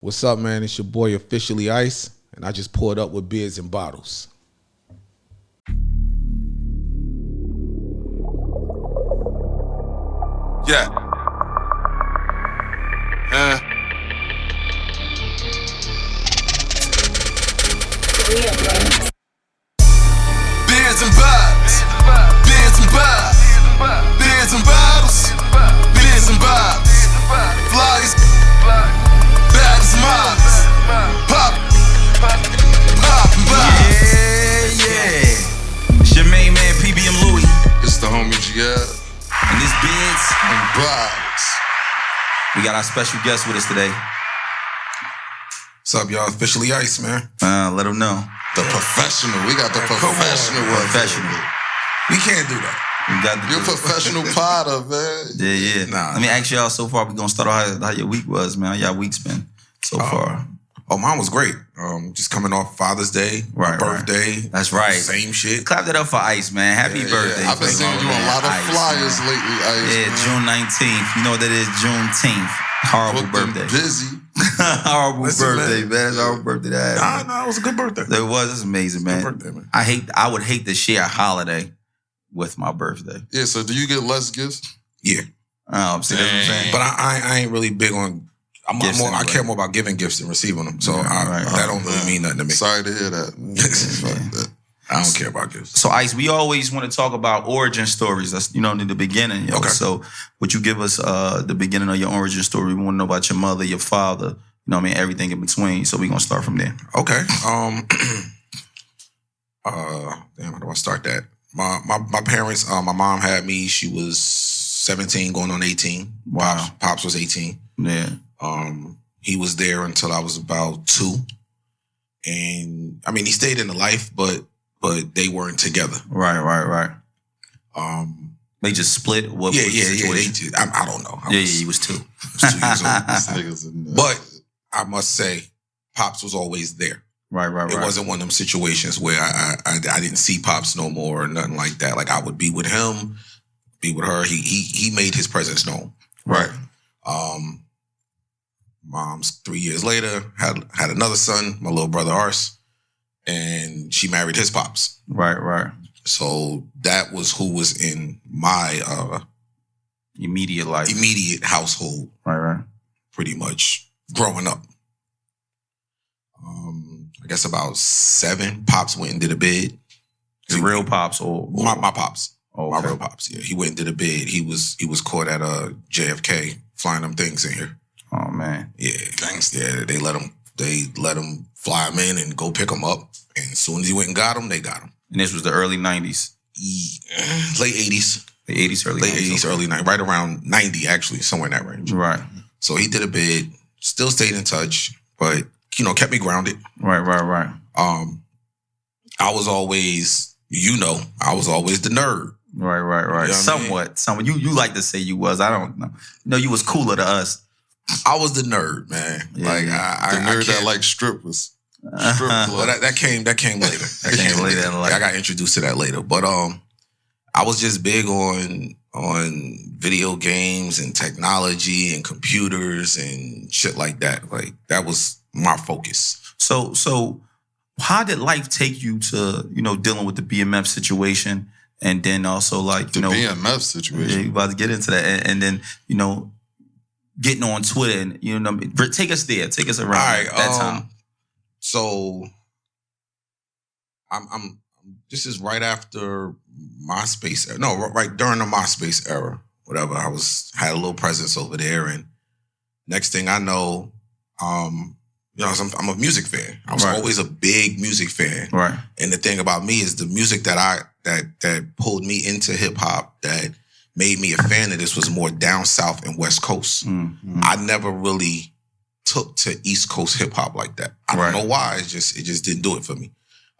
What's up, man? It's your boy Officially Ice, and I just poured up with beers and bottles. Yeah. Beers and bottles. Beers and bottles. Beers and bottles. Beers and bottles. Flies. Bad as mobs. Pop. Pop. Yeah. It's your main man, PBM Louie. It's the homie GL. And this Beers And bottles. We got our special guest with us today. What's up, y'all? Officially Ice, man. Let them know. The professional. We got the professional one. Professional. We can't do that. We got the You're a professional potter, man. Yeah. Nah. Let me ask y'all so far. We're going to start off how your week was, man. How y'all week's been so far? Oh, mine was great. Just coming off Father's Day, my Right. birthday. That's right. Same shit. Clap that up for Ice, man. Happy birthday. I've been first seeing of you all, on a lot of Ice, flyers man. lately, Ice. Yeah, man. June 19th. You know what that is? Juneteenth. Horrible Booked and birthday. busy. Horrible Listen, birthday, man. man. That's a horrible birthday to have. Nah, it was a good birthday. It was. It's amazing, man. Good birthday, man. I would hate to share a holiday with my birthday. Yeah, so do you get less gifts? Yeah, See what I'm saying? but I ain't really big on. Gifts I anyway. care more about giving gifts than receiving them. So Right. that don't really mean nothing to me. Sorry to hear that. Fuck that. I don't care about gifts. So, Ice, we always want to talk about origin stories. That's, in the beginning. Yo. Okay. So, would you give us the beginning of your origin story? We want to know about your mother, your father, everything in between. So, we're going to start from there. Okay. Damn, how do I start that? My parents, my mom had me. She was 17 going on 18. Wow. Pops was 18. Yeah. He was there until I was about 2. And I mean, he stayed in the life, but they weren't together. Right. Um, They just split? What yeah. was the situation? They did. I don't know. He was 2. I was 2 years old. This nigga's in there. But I must say, Pops was always there. Right. It wasn't one of them situations where I didn't see Pops no more or nothing like that. Like I would be with him, be with her. He made his presence known. Right. Mom's 3 years later had another son, my little brother Ars, and she married his pops. Right. So that was who was in my Immediate life. immediate household, Right. pretty much growing up. I guess about 7, Pops went and did a bid. The real pops or My pops. Oh, My okay. real pops, yeah. He went and did a bid. He was caught at JFK flying them things in here. Oh man. Yeah, gangsta. Yeah, they let him fly him in and go pick him up. And as soon as he went and got him, they got him. And this was the early 90s. Late 80s. The 80s, early Late 90s. 80s, early 90s. Right around 90, actually, somewhere in that range. Right. So he did a bid, still stayed in touch, but, kept me grounded. Right. I was always, I was always the nerd. Right. You know what I Somewhat. You like to say you was. I don't know. You was cooler to us. I was the nerd, man. Yeah, like yeah. The I nerd that can't- like strippers. Strip Well, club. that came later. That came later later. in life. I got introduced to that later. But I was just big on video games and technology and computers and shit like that. Like that was my focus. So how did life take you to, dealing with the BMF situation and then also like, The BMF yeah, situation. you about to get into that and then, getting on Twitter and, take us there. Take us around All right. that time. So I'm this is right after MySpace. No, right during the MySpace era. Whatever. Had a little presence over there, and next thing I know, I'm a music fan. I was Right. always a big music fan. Right. And the thing about me is the music that pulled me into hip hop, that made me a fan of this, was more down south and West Coast. Mm-hmm. I never really took to East Coast hip hop like that. I Right. don't know why. It just didn't do it for me.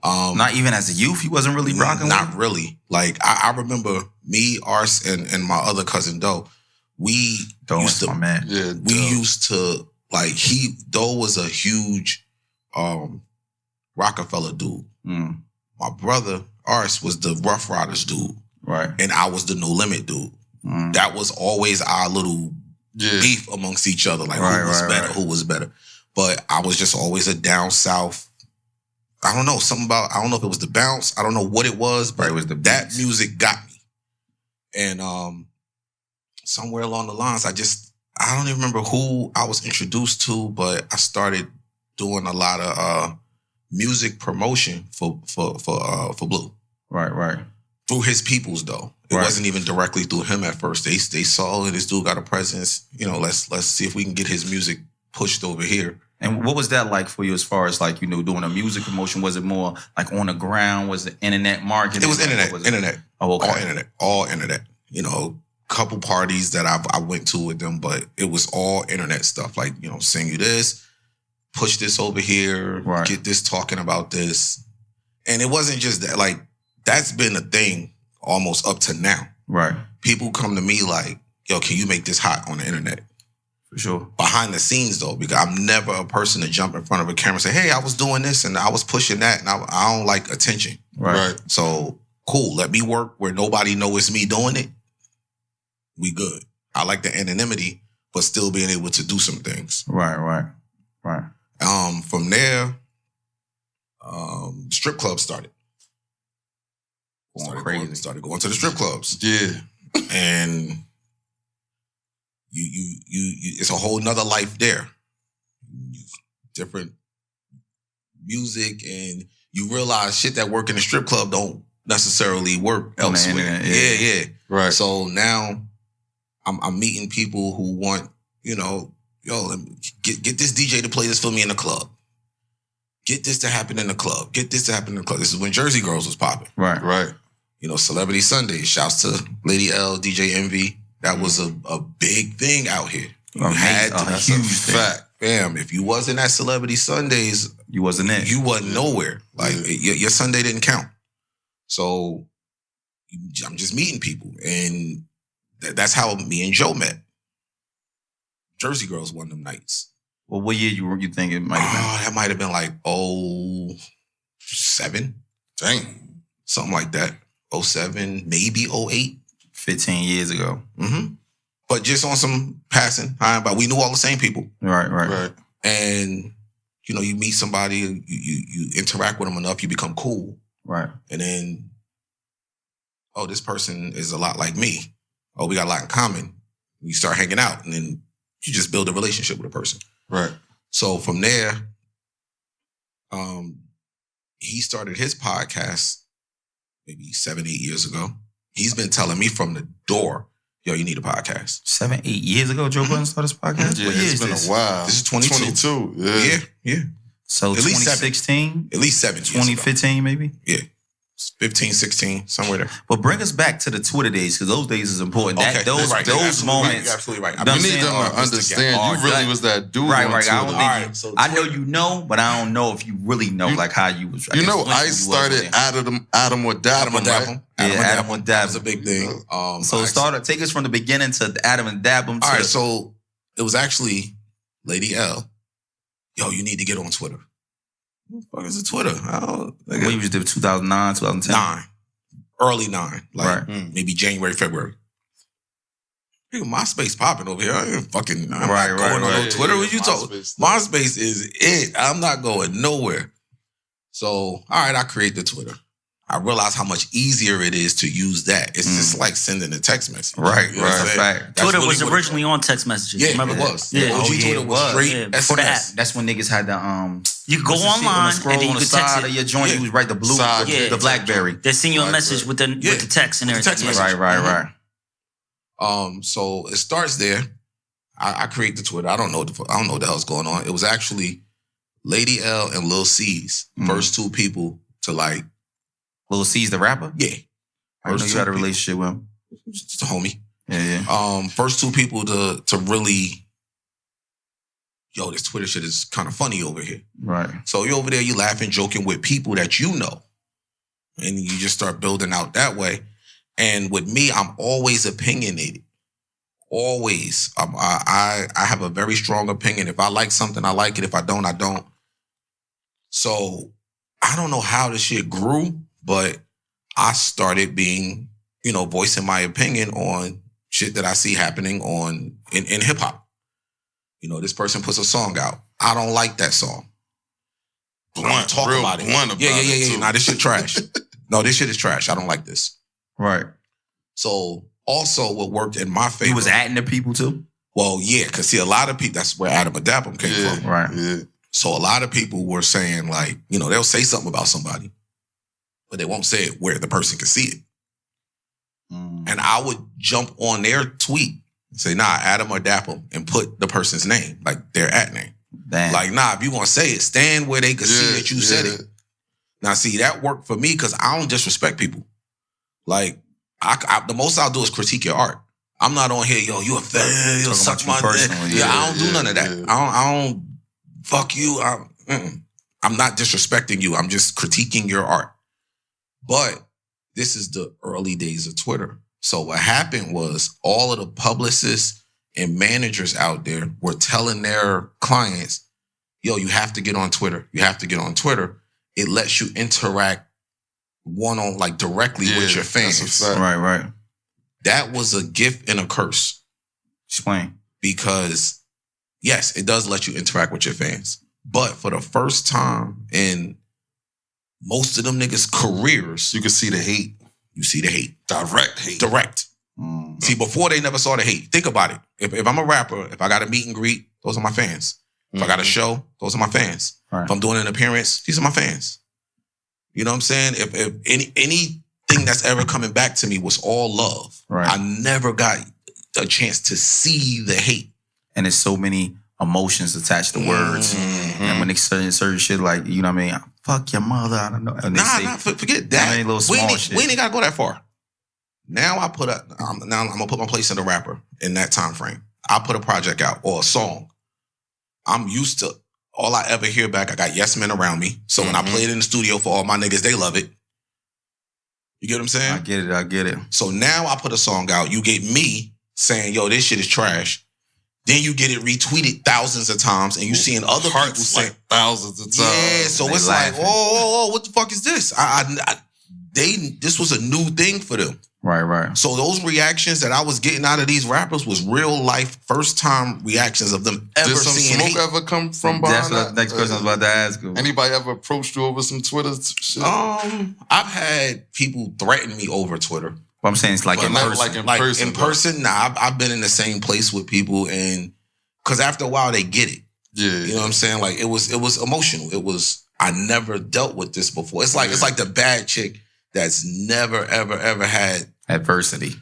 Not even as a youth, you wasn't really rocking with Not really. Like I remember me, Ars, and my other cousin Doe. We Doe used is to my man. Yeah, we dope. used to like Doe was a huge Rockefeller dude. Mm. My brother Ars was the Rough Riders dude, Right. and I was the No Limit dude. Mm. That was always our little Yeah. beef amongst each other, like Right, who was right, better, right. who was better. But I was just always a down south. I don't know, I don't know if it was the bounce. I don't know what it was, but Right, it was the that beats. music got me. And somewhere along the lines, I don't even remember who I was introduced to, but I started doing a lot of music promotion for Blue. Right. Through his peoples, though. It Right. wasn't even directly through him at first. They saw this dude got a presence. Let's see if we can get his music pushed over here. And what was that like for you as far as like, doing a music promotion? Was it more like on the ground? Was it internet marketing? It was internet. What was it? Internet. Oh, okay. All internet. Couple parties that I went to with them, but it was all internet stuff. Like, sing you this, push this over here, Right. get this talking about this. And it wasn't just that. Like, that's been a thing almost up to now. Right. People come to me like, yo, can you make this hot on the internet? For sure. Behind the scenes, though, because I'm never a person to jump in front of a camera and say, hey, I was doing this and I was pushing that, and I don't like attention. Right. So, cool. Let me work where nobody knows it's me doing it. We good. I like the anonymity, but still being able to do some things. Right. From there, strip clubs started. Started going to the strip clubs. Yeah. And you it's a whole nother life there. Different music, and you realize shit that work in the strip club don't necessarily work On the elsewhere. internet, Yeah. Right. So now I'm meeting people who want, yo, get this DJ to play this for me in the club. Get this to happen in the club. Get this to happen in the club. This is when Jersey Girls was popping. Right. Celebrity Sundays. Shouts to Lady L, DJ Envy. That was a big thing out here. You had to. That's Huge a thing. fact. Fam, if you wasn't at Celebrity Sundays, You wasn't it. you wasn't nowhere. Like, your Sunday didn't count. So I'm just meeting people. And that's how me and Joe met. Jersey Girls one of them nights. Well, what year you think it might have been? That might have been like 07. Dang. Something like that. 07, maybe 08. 15 years ago. Mm-hmm. But just on some passing time, but we knew all the same people. Right. And, you meet somebody, you interact with them enough, you become cool. Right. And then, this person is a lot like me. We got a lot in common. You start hanging out, and then you just build a relationship with a person. Right. So from there, he started his podcast maybe 7-8 years ago. He's been telling me from the door, yo, you need a podcast. 7-8 years ago, Joe Budden started his podcast? Yeah, What year it's is been this? a while. This is 22. Yeah. So At least 2016? At least 7 years ago. 2015 maybe? Yeah. 15, 16, somewhere there. But bring us back to the Twitter days, because those days is important. Okay, Those you're right. You're moments. You're absolutely right. You know You what I'm need saying? them to understand. You really was that dude. Right. on I don't Twitter. think Alright, so I know you know, but I don't know if you really know like how you was. I started Adam with Daphne, right? Adam with That was a Daphne. big thing. So take us from the beginning to Adam and Daphne. All right, so it was actually Lady L. Yo, you need to get on Twitter. What the fuck is a Twitter? When you was there, 2009, 2010? 9. Early 9. Like Right. maybe January, February. Nigga, MySpace popping over here. I'm not going on right. no Twitter. What you Yeah, talking? MySpace. MySpace is it. I'm not going nowhere. So, all right, I create the Twitter. I realize how much easier it is to use that. It's just like sending a text message. Right, You know what I'm right. saying? Fact. That's Twitter really was what originally on text messages. Yeah, Remember it that? was. Yeah. OG Oh, yeah, Twitter it was was. straight Yeah, SMS. before the app. That's when niggas had the You could go what's the shit on the online scroll and then you on the could text side of it. your joint. Yeah. You was right the blue, Side, yeah. the BlackBerry. They send you a message with the text and With the everything. text Yeah. message. Right. So it starts there. I create the Twitter. I don't know what the hell's going on. It was actually Lady L and Lil C's first two people to like. Lil C's the rapper? Yeah. I know you had a relationship with him. Just a homie. Yeah. First two people to really, yo, this Twitter shit is kind of funny over here. Right. So you're over there, you laughing, joking with people that you know. And you just start building out that way. And with me, I'm always opinionated. Always. I have a very strong opinion. If I like something, I like it. If I don't, I don't. So I don't know how this shit grew, but I started being, voicing my opinion on shit that I see happening in hip hop. this person puts a song out. I don't like that song. Blunt, talk real about it. Blunt about Yeah. Nah, this shit trash. No, this shit is trash. I don't like this. Right. So also what worked in my favor. He was atting the people too? Well, yeah, because see, a lot of people, that's where Adam Adapum came from. Right. Yeah. So a lot of people were saying, like, they'll say something about somebody, but they won't say it where the person can see it. And I would jump on their tweet and say, nah, Adam or Dapper, and put the person's name, like their at name. Damn. Like, nah, if you going to say it, stand where they can see that you said it. Now, see, that worked for me because I don't disrespect people. Like, the most I'll do is critique your art. I'm not on here, yo, you a fan, yo, suck my dick. I don't do none of that. I don't fuck you. I'm not disrespecting you. I'm just critiquing your art. But this is the early days of Twitter. So what happened was all of the publicists and managers out there were telling their clients, yo, you have to get on Twitter. You have to get on Twitter. It lets you interact directly with your fans. Right. That was a gift and a curse. Explain. Because, yes, it does let you interact with your fans. But for the first time in most of them niggas' careers, you can see the hate. You see the hate. Direct hate. Direct. See, before they never saw the hate. Think about it. If I'm a rapper, if I got a meet and greet, those are my fans. If I got a show, those are my fans. Right. If I'm doing an appearance, these are my fans. You know what I'm saying? If anything that's ever coming back to me was all love. Right. I never got a chance to see the hate. And there's so many emotions attached to words. And when they say certain shit like, you know what I mean? Fuck your mother. I don't know. And Forget that. We ain't got to go that far. Now I'm gonna put my place in the rapper in that time frame. I put a project out or a song. I'm used to all I ever hear back. I got yes men around me. So when I play it in the studio for all my niggas, they love it. You get what I'm saying? I get it. So now I put a song out. You get me saying, yo, this shit is trash. Then you get it retweeted thousands of times, and you seeing other people saying like thousands of times. Yeah, so it's laughing. Like, whoa, what the fuck is this? This was a new thing for them. Right. So those reactions that I was getting out of these rappers was real life, first time reactions of them ever seeing hate. Did some smoke ever come from behind that? That's what the next person I was about to ask you. Anybody ever approached you over some Twitter shit? I've had people threaten me over Twitter. What I'm saying is like in person. In person, nah, I've been in the same place with people, and because after a while they get it. Yeah. You know what I'm saying? Like it was emotional. I never dealt with this before. It's like the bad chick that's never ever had adversity.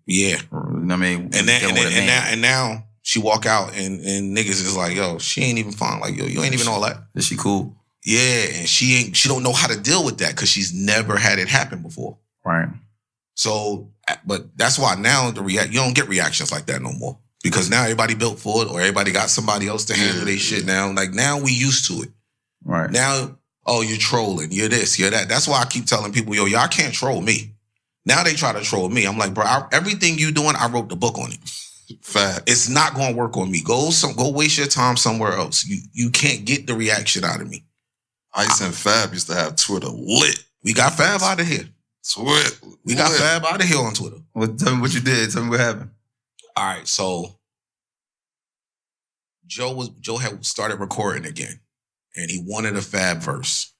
Yeah. You know what I mean? And now she walk out and niggas is like, yo, she ain't even fine. Like, yo, you ain't even all that. Is she cool? Yeah, and she don't know how to deal with that because she's never had it happen before. Right. So, but that's why now you don't get reactions like that no more. Because now everybody built for it or everybody got somebody else to handle their shit now. Like now we used to it. Right. Now, oh, you're trolling. You're this, you're that. That's why I keep telling people, yo, y'all can't troll me. Now they try to troll me. I'm like, bro, everything you doing, I wrote the book on it. Fact. It's not going to work on me. Go waste your time somewhere else. You can't get the reaction out of me. Ice and Fab used to have Twitter lit. We got Fab out of here. We got Fab out of here on Twitter. Well, tell me what you did. Tell me what happened. All right, so Joe had started recording again, and he wanted a Fab verse.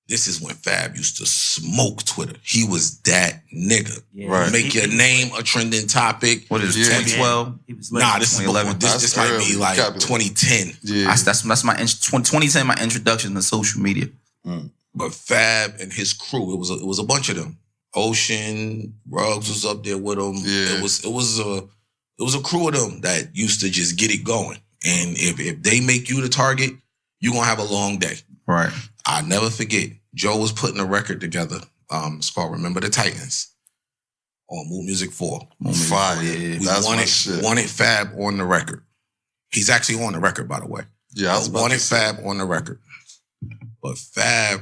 This is when Fab used to smoke Twitter. He was that nigga. Yeah. Right. Make your name a trending topic. What is 2012? Nah, this is 2011. This might be like 2010. Yeah. That's my 2010. My introduction to social media. But Fab and his crew, it was a bunch of them. Ocean, Ruggs was up there with them. Yeah. It was a crew of them that used to just get it going. And if they make you the target, you're gonna have a long day. Right. I never forget. Joe was putting a record together. It's called Remember the Titans on Mood Music 4. Fire. Yeah, we wanted Fab on the record. He's actually on the record, by the way. Yeah, I wanted Fab on the record. But Fab,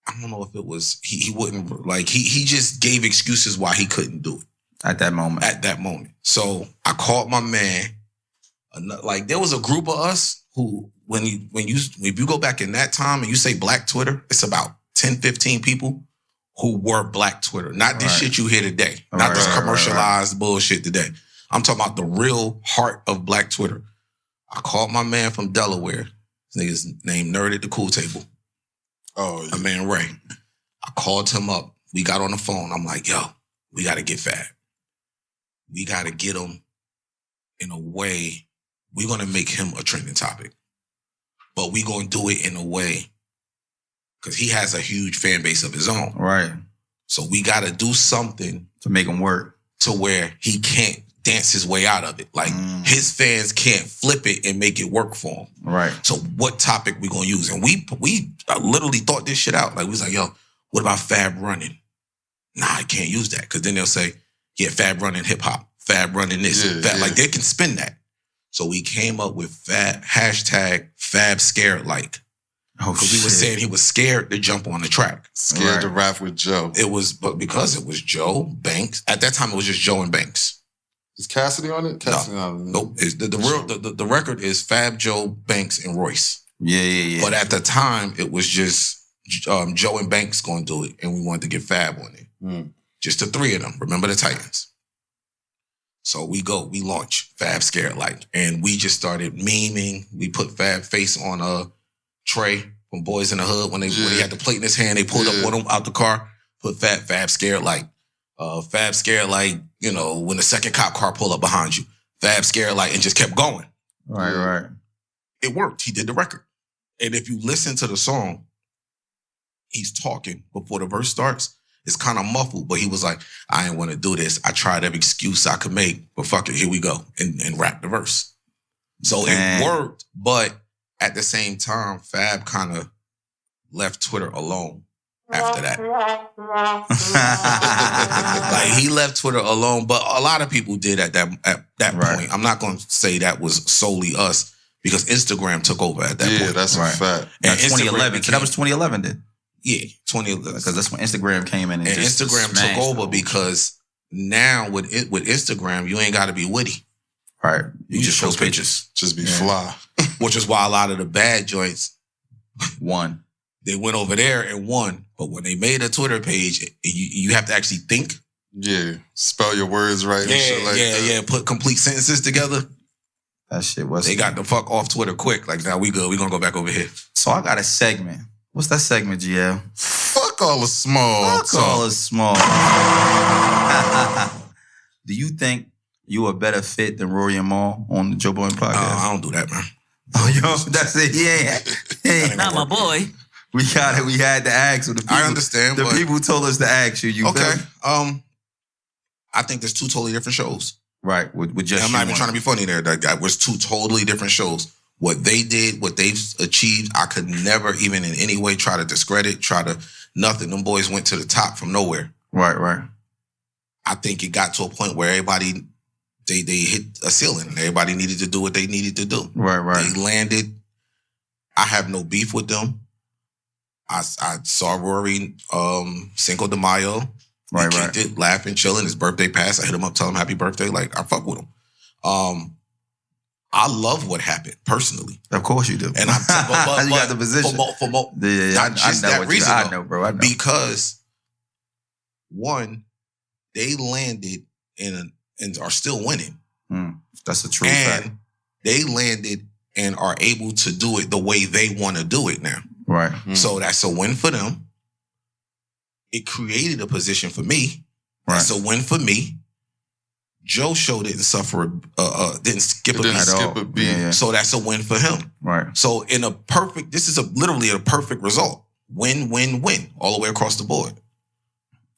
I don't know if it was, he wouldn't, like, he just gave excuses why he couldn't do it. At that moment. So I called my man. Like, there was a group of us who, if you go back in that time and you say Black Twitter, it's about 10, 15 people who were Black Twitter. Not this shit you hear today. Not this commercialized bullshit today. I'm talking about the real heart of Black Twitter. I called my man from Delaware. His nigga's name Nerd at the Cool Table. Oh, yeah. My man Ray. I called him up. We got on the phone. I'm like, yo, we got to get Fab. We got to get him in a way. We're going to make him a trending topic. But we're going to do it in a way because he has a huge fan base of his own. Right. So we got to do something to make him work to where he can't dance his way out of it. Like his fans can't flip it and make it work for him. Right. So what topic we gonna use? And we literally thought this shit out. Like we was like, yo, what about Fab running? Nah, I can't use that because then they'll say, yeah, Fab running hip hop, Fab running this, Fab. Like they can spin that. So we came up with hashtag Fab scared like. Because we were saying he was scared to jump on the track. Scared to rap with Joe. But because it was Joe, Banks. At that time, it was just Joe and Banks. Is Cassidy on it? Cassidy no. Nope. The record is Fab, Joe, Banks, and Royce. Yeah. But at the time, it was just Joe and Banks going to do it, and we wanted to get Fab on it. Just the three of them. Remember the Titans. So we launch Fab Scared Like, and we just started memeing. We put Fab face on Trey from Boys in the Hood when he had the plate in his hand. They pulled up with him out the car, put Fab Scared Like. Fab Scared Like, you know, when the second cop car pulled up behind you. Fab Scared Like, and just kept going. Right. It worked. He did the record. And if you listen to the song, he's talking before the verse starts. It's kind of muffled, but he was like, I ain't want to do this. I tried every excuse I could make, but fuck it, here we go. And rap the verse. So it worked, but at the same time, Fab kind of left Twitter alone after that. Like he left Twitter alone, but a lot of people did at that point. I'm not going to say that was solely us because Instagram took over at that point. Yeah, that's a fact. And 2011. So that was 2011 then? Yeah, 2011. Because that's when Instagram came in. And Instagram took over because now with Instagram, you ain't got to be witty. Right. You just show pictures. Just be fly. Which is why a lot of the bad joints won. They went over there and won. But when they made a Twitter page, you have to actually think. Yeah. Spell your words right and shit like that. Yeah. Put complete sentences together. That shit was... They got the fuck off Twitter quick. Like, now we good. We gonna go back over here. So I got a segment. What's that segment, GL? Fuck all the small talk. Fuck all the small. Do you think you a better fit than Rory and Mal on the Joe Budden podcast? I don't do that, man. Oh, yo, that's it. Yeah. Not my boy. We got it. We had to ask. The people, I understand. The people told us to ask you. You okay? Feel? I think there's two totally different shows. Right. With just I'm not even trying to be funny there. That was two totally different shows. What they did, what they've achieved, I could never even in any way try to discredit, nothing. Them boys went to the top from nowhere. Right. I think it got to a point where everybody, they hit a ceiling. Everybody needed to do what they needed to do. Right. They landed. I have no beef with them. I saw Rory Cinco de Mayo. Right. Kicked it, laughing, chilling. His birthday passed. I hit him up, tell him happy birthday. Like, I fuck with him. I love what happened personally. Of course you do. And but you got the position. For I know, bro. I know. Because one, they landed and are still winning. That's a true fact. And they landed and are able to do it the way they want to do it now. Right. So that's a win for them. It created a position for me. That's a win for me. Joe Show didn't suffer, didn't skip a beat. Yeah. So that's a win for him. Right. So this is literally a perfect result. Win, win, win, all the way across the board.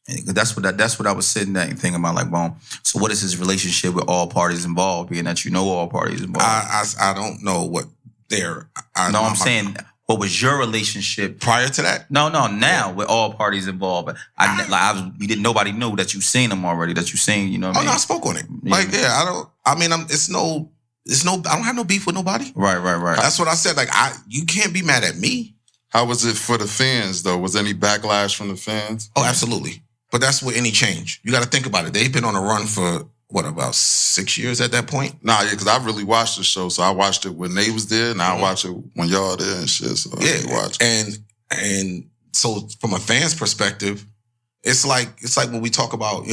And that's what I was sitting there and thinking about. Like, well, so what is his relationship with all parties involved? Being that you know all parties involved. I don't know what they're. I'm saying, what was your relationship prior to that? No, now with all parties involved. Nobody knew that you seen him already. That you seen, you know. What I mean? No, I spoke on it. Like, I don't. I mean, I don't have no beef with nobody. Right. That's what I said. Like, you can't be mad at me. How was it for the fans though? Was any backlash from the fans? Oh, absolutely. But that's with any change. You got to think about it. They've been on a run for about 6 years at that point? Nah, yeah, because I really watched the show. So I watched it when they was there, and I watched it when y'all there and shit. So I watched it. And so from a fan's perspective, It's like when we talk about,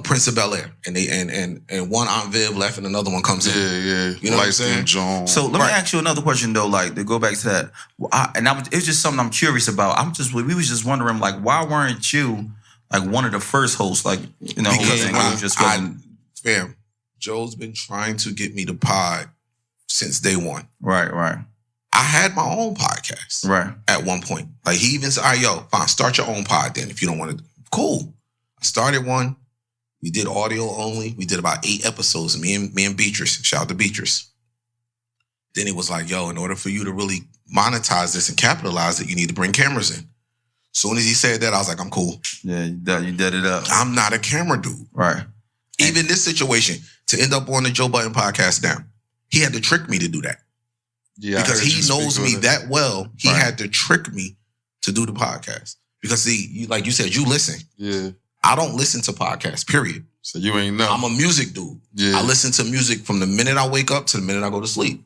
Prince of Bel-Air and they and one Aunt Viv left and another one comes in. Yeah. You know what I'm saying? John. So let me ask you another question though, like to go back to that. It was just something I'm curious about. We was just wondering, like, why weren't you like one of the first hosts? Like, Because fam, Joe's been trying to get me to pod since day one. Right. I had my own podcast. Right. At one point. Like he even said, all right, yo, fine, start your own pod then if you don't want to. Cool. I started one. We did audio only. We did about 8 episodes. Me and Beatrice. Shout out to Beatrice. Then it was like, yo, in order for you to really monetize this and capitalize it, you need to bring cameras in. Soon as he said that, I was like, I'm cool. Yeah, you did it up. I'm not a camera dude. Right. Even this situation, to end up on the Joe Budden podcast now, he had to trick me to do that. Yeah, because he knows me that well, he Right. had to trick me to do the podcast. Because see, like you said, you listen. Yeah. I don't listen to podcasts, period. So you ain't know. I'm a music dude. Yeah. I listen to music from the minute I wake up to the minute I go to sleep.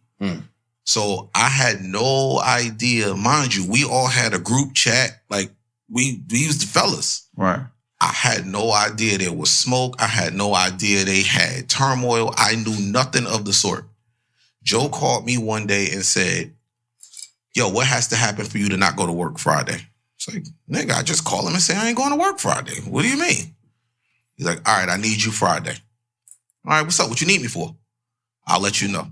So I had no idea. Mind you, we all had a group chat. Like, we used the fellas. Right. I had no idea there was smoke. I had no idea they had turmoil. I knew nothing of the sort. Joe called me one day and said, yo, what has to happen for you to not go to work Friday? It's like, nigga, I just call him and say I ain't going to work Friday. What do you mean? He's like, all right, I need you Friday. All right, what's up? What you need me for? I'll let you know.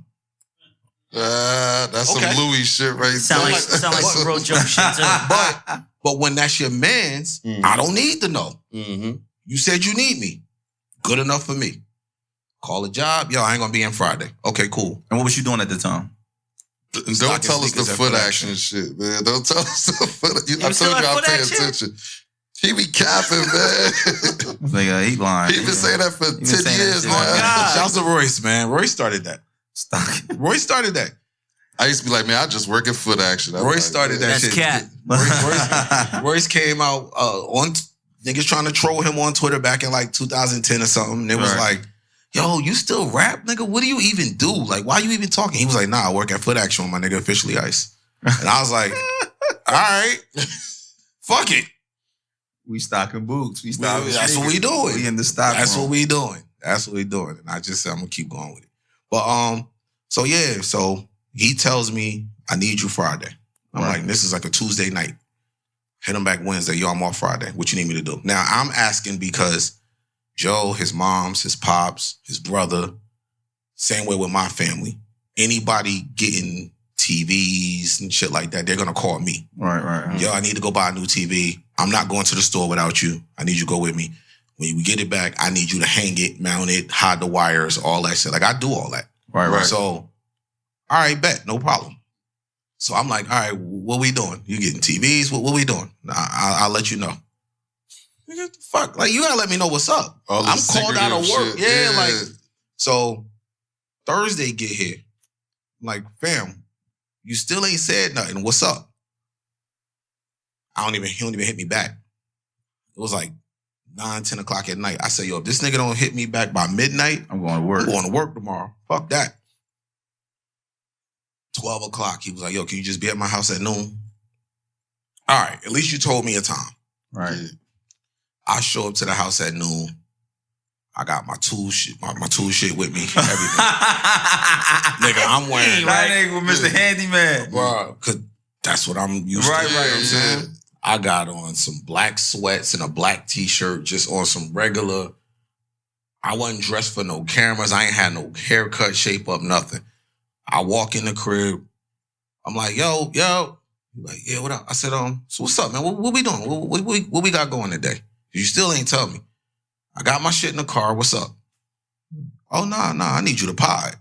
That's Okay. some Louis shit right Sound there. like some real Joe shit too. But when that's your man's, I don't need to know. Mm-hmm. You said you need me. Good enough for me. Call a job. Yo, I ain't going to be in Friday. Okay, cool. And what was you doing at the time? Don't Stocking tell us the sneakers at foot Foot action shit, man. Don't tell us the foot. I still told you at I Foot pay Action? attention. He be capping, man. Nigga, he lying. He been saying that for 10 been saying that years, shit. man. Oh, God. Shouts to Royce, man. Royce started that. Stocking. Royce started that. I used to be like, man, I just work at Foot Action. I'm Royce like, started that That's shit. cat. Royce came out on niggas trying to troll him on Twitter back in like 2010 or something. And it was Right. like, yo, you still rap, nigga? What do you even do? Like, why you even talking? He was like, nah, I work at Foot Action with my nigga Officially Ice. And I was like, all right, fuck it. We stocking boots. We stocking That's what we doing. We in the stock That's room. what we doing. That's what we doing. And I just said I'm gonna keep going with it. But so yeah, so he tells me I need you Friday. I'm Right. like, this is like a Tuesday night. Hit him back Wednesday. Yo, I'm off Friday. What you need me to do? Now I'm asking because Joe, his moms, his pops, his brother, same way with my family. Anybody getting TVs and shit like that, they're gonna call me. Right. Yo, I need to go buy a new TV. I'm not going to the store without you. I need you to go with me. When we get it back, I need you to hang it, mount it, hide the wires, all that shit. Like, I do all that. Right. So, all right, bet, no problem. So I'm like, all right, what we doing? You getting TVs? What we doing? I'll let you know. Nigga, what the fuck? Like, you gotta let me know what's up. all I'm this called out of secretive work. shit. Yeah, like, so Thursday get here. I'm like, fam, you still ain't said nothing. What's up? He don't even hit me back. It was like 9, 10 o'clock at night. I said, yo, if this nigga don't hit me back by midnight, I'm going to work. I'm going to work tomorrow. Fuck that. 12 o'clock. He was like, yo, can you just be at my house at noon? All right, at least you told me a time. Right. I show up to the house at noon. I got my tool shit, my tool shit with me, everything. Nigga, I'm wearing, That nigga with Mr. Handyman. bro, because that's what I'm used to. Right, You know what I'm yeah. saying? I got on some black sweats and a black t-shirt, just on some regular. I wasn't dressed for no cameras. I ain't had no haircut, shape up, nothing. I walk in the crib. I'm like, yo. He's like, yeah, what up? I said, so what's up, man? What we doing? What we got going today? You still ain't tell me. I got my shit in the car. What's up? Oh, nah, I need you to pod.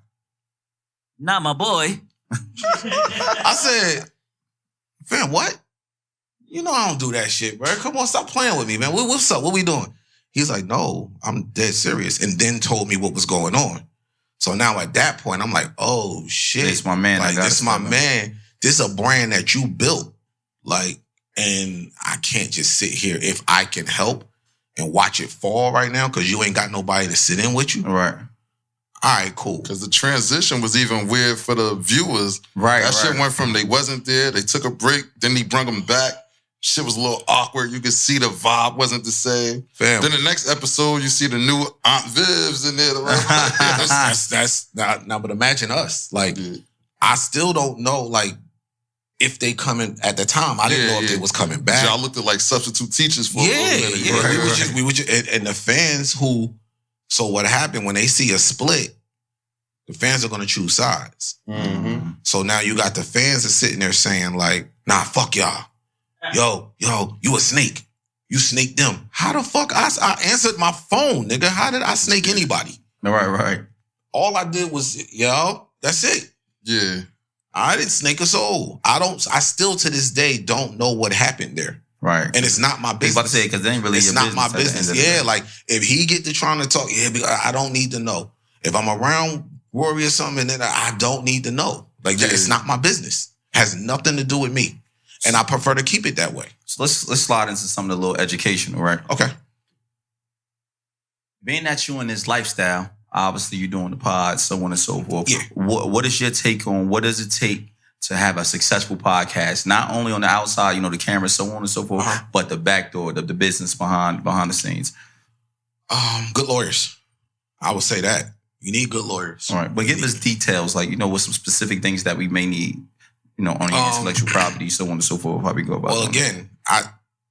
Not my boy. I said, fam, what? You know I don't do that shit, bro. Come on, stop playing with me, man. What's up? What we doing? He's like, no, I'm dead serious. And then told me what was going on. So now at that point, I'm like, oh, shit. This my man. Like, this my man. This is a brand that you built. Like, and I can't just sit here if I can help and watch it fall right now because you ain't got nobody to sit in with you. Right. All right, cool. Because the transition was even weird for the viewers. Right. That shit went from they wasn't there, they took a break, then he brung them back. shit was a little awkward. You could see the vibe wasn't the same. Fam. Then the next episode, you see the new Aunt Viv's in there. That's now, but imagine us. Like, Yeah. I still don't know, like, if they coming at the time. I didn't know if they was coming back. Y'all looked at like substitute teachers for a little minute. Yeah. We were just, and the fans who, so what happened when they see a split, the fans are going to choose sides. Mm-hmm. So now you got the fans are sitting there saying like, nah, fuck y'all. Yo, you a snake. You snaked them. How the fuck? I answered my phone, nigga. How did I snake anybody? Right. All I did was, that's it. Yeah. I didn't snake a soul. I still to this day don't know what happened there. Right. And it's not my I was business. about to say, because they ain't really It's your not business my at the end business. of the day. Yeah, like if he get to trying to talk, I don't need to know. If I'm around Rory or something, then I don't need to know. Like it's not my business. Has nothing to do with me. And I prefer to keep it that way. So let's slide into some of the little educational, right? Okay. Being that you in this lifestyle, obviously you're doing the pod, so on and so forth. Yeah. What is your take on what does it take to have a successful podcast? Not only on the outside, the camera, so on and so forth, but the back door, the business behind the scenes. Good lawyers. I would say that. You need good lawyers. All right. But give us details, like, with some specific things that we may need, on your intellectual property, so on and so forth, how we go about Well, that. again,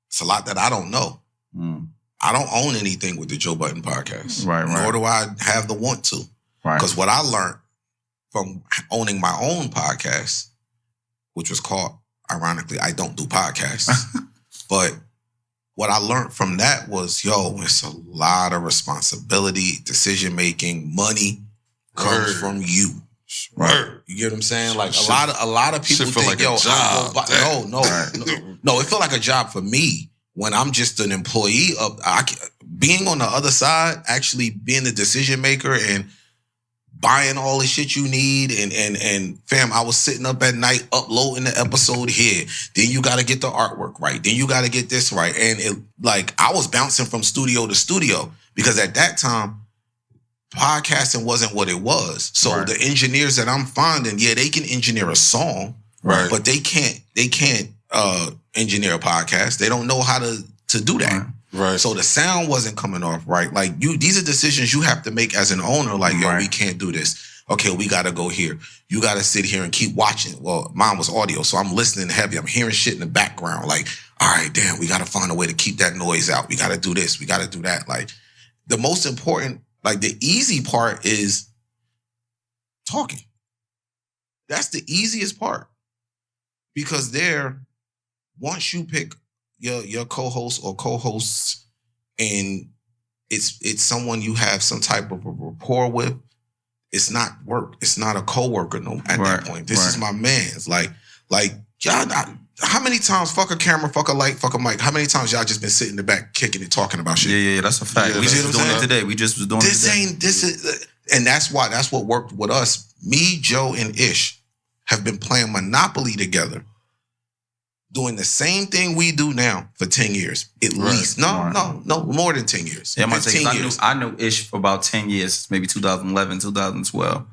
it's a lot that I don't know. Mm. I don't own anything with the Joe Budden podcast. Right. Nor do I have the want to. Right. Because what I learned from owning my own podcast, which was called, ironically, I Don't Do Podcasts. But what I learned from that was, it's a lot of responsibility, decision-making, money comes from you. Right. You get what I'm saying? Like a lot of people feel think, like a job. No, it felt like a job for me when I'm just an employee of being on the other side, actually being the decision maker and buying all the shit you need. And fam, I was sitting up at night uploading the episode here. Then you got to get the artwork right. Then you got to get this right. And I was bouncing from studio to studio because at that time, podcasting wasn't what it was. So the engineers that I'm finding, they can engineer a song, right? But they can't engineer a podcast. They don't know how to do that. Right. So the sound wasn't coming off right. Like these are decisions you have to make as an owner. Like, we can't do this. Okay, we got to go here. You got to sit here and keep watching. Well, mine was audio, so I'm listening heavy. I'm hearing shit in the background. Like, all right, damn, we got to find a way to keep that noise out. We got to do this. We got to do that. Like, the most important, like the easy part is talking. That's the easiest part. Because once you pick your co-host or co-hosts and it's someone you have some type of a rapport with, it's not work. It's not a coworker at that point. This is my man's. Like y'all how many times fuck a camera, fuck a light, fuck a mic? How many times y'all just been sitting in the back kicking and talking about shit? Yeah, that's a fact. Yeah, we that's just was doing it today. We just was doing it today. And that's what worked with us. Me, Joe, and Ish have been playing Monopoly together, doing the same thing we do now for 10 years. At least. No, more than 10 years. Yeah, I'm 15 years. I knew Ish for about 10 years, maybe 2011, 2012.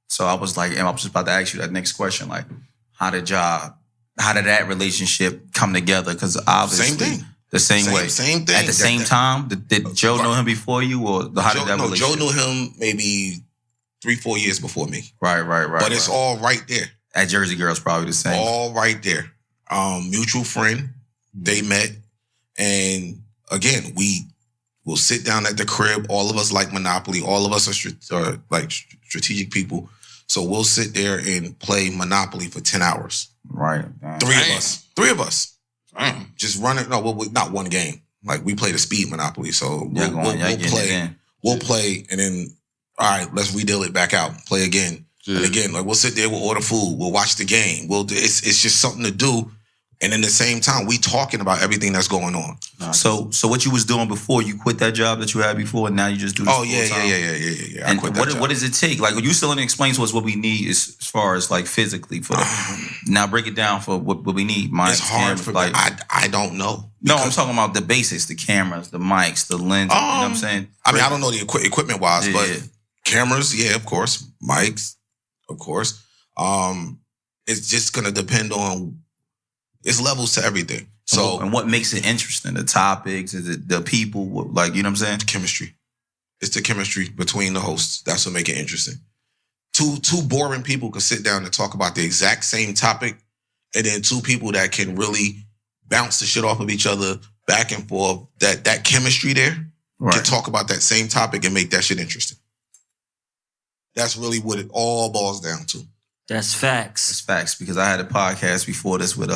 So I was like, I was just about to ask you that next question. Like, how did that relationship come together? Because obviously, Same thing. The same way. Same thing. At the same time? Did Joe know him before you? Or how did that relationship? Joe knew him maybe 3-4 years before me. Right. But it's all right there. At Jersey Girls, probably the same. All right there. Mutual friend. They met. And again, we will sit down at the crib. All of us like Monopoly. All of us are like strategic people. So we'll sit there and play Monopoly for 10 hours. Right. Three of us. Just running. No, not one game. Like we play the speed Monopoly. So we'll play. We'll play and then, all right, let's redeal it back out. Play again. And again, like we'll sit there, we'll order food, we'll watch the game. It's just something to do. And in the same time, we talking about everything that's going on. So what you was doing before, you quit that job that you had before, and now you just do this full time? Yeah. And what does it take? Like, you still didn't explain to us what we need as far as like physically for now break it down for what we need. It's hard for me. I don't know. No, I'm talking about the basics, the cameras, the mics, the lens. You know what I'm saying? I mean, I don't know the equipment wise, but cameras, of course. Mics, of course. It's just gonna depend on. It's levels to everything. So, and what makes it interesting? The topics? Is it the people? Like, you know what I'm saying? Chemistry. It's the chemistry between the hosts. That's what makes it interesting. Two boring people could sit down and talk about the exact same topic, and then two people that can really bounce the shit off of each other back and forth. That chemistry there can talk about that same topic and make that shit interesting. That's really what it all boils down to. That's facts. It's facts, because I had a podcast before this with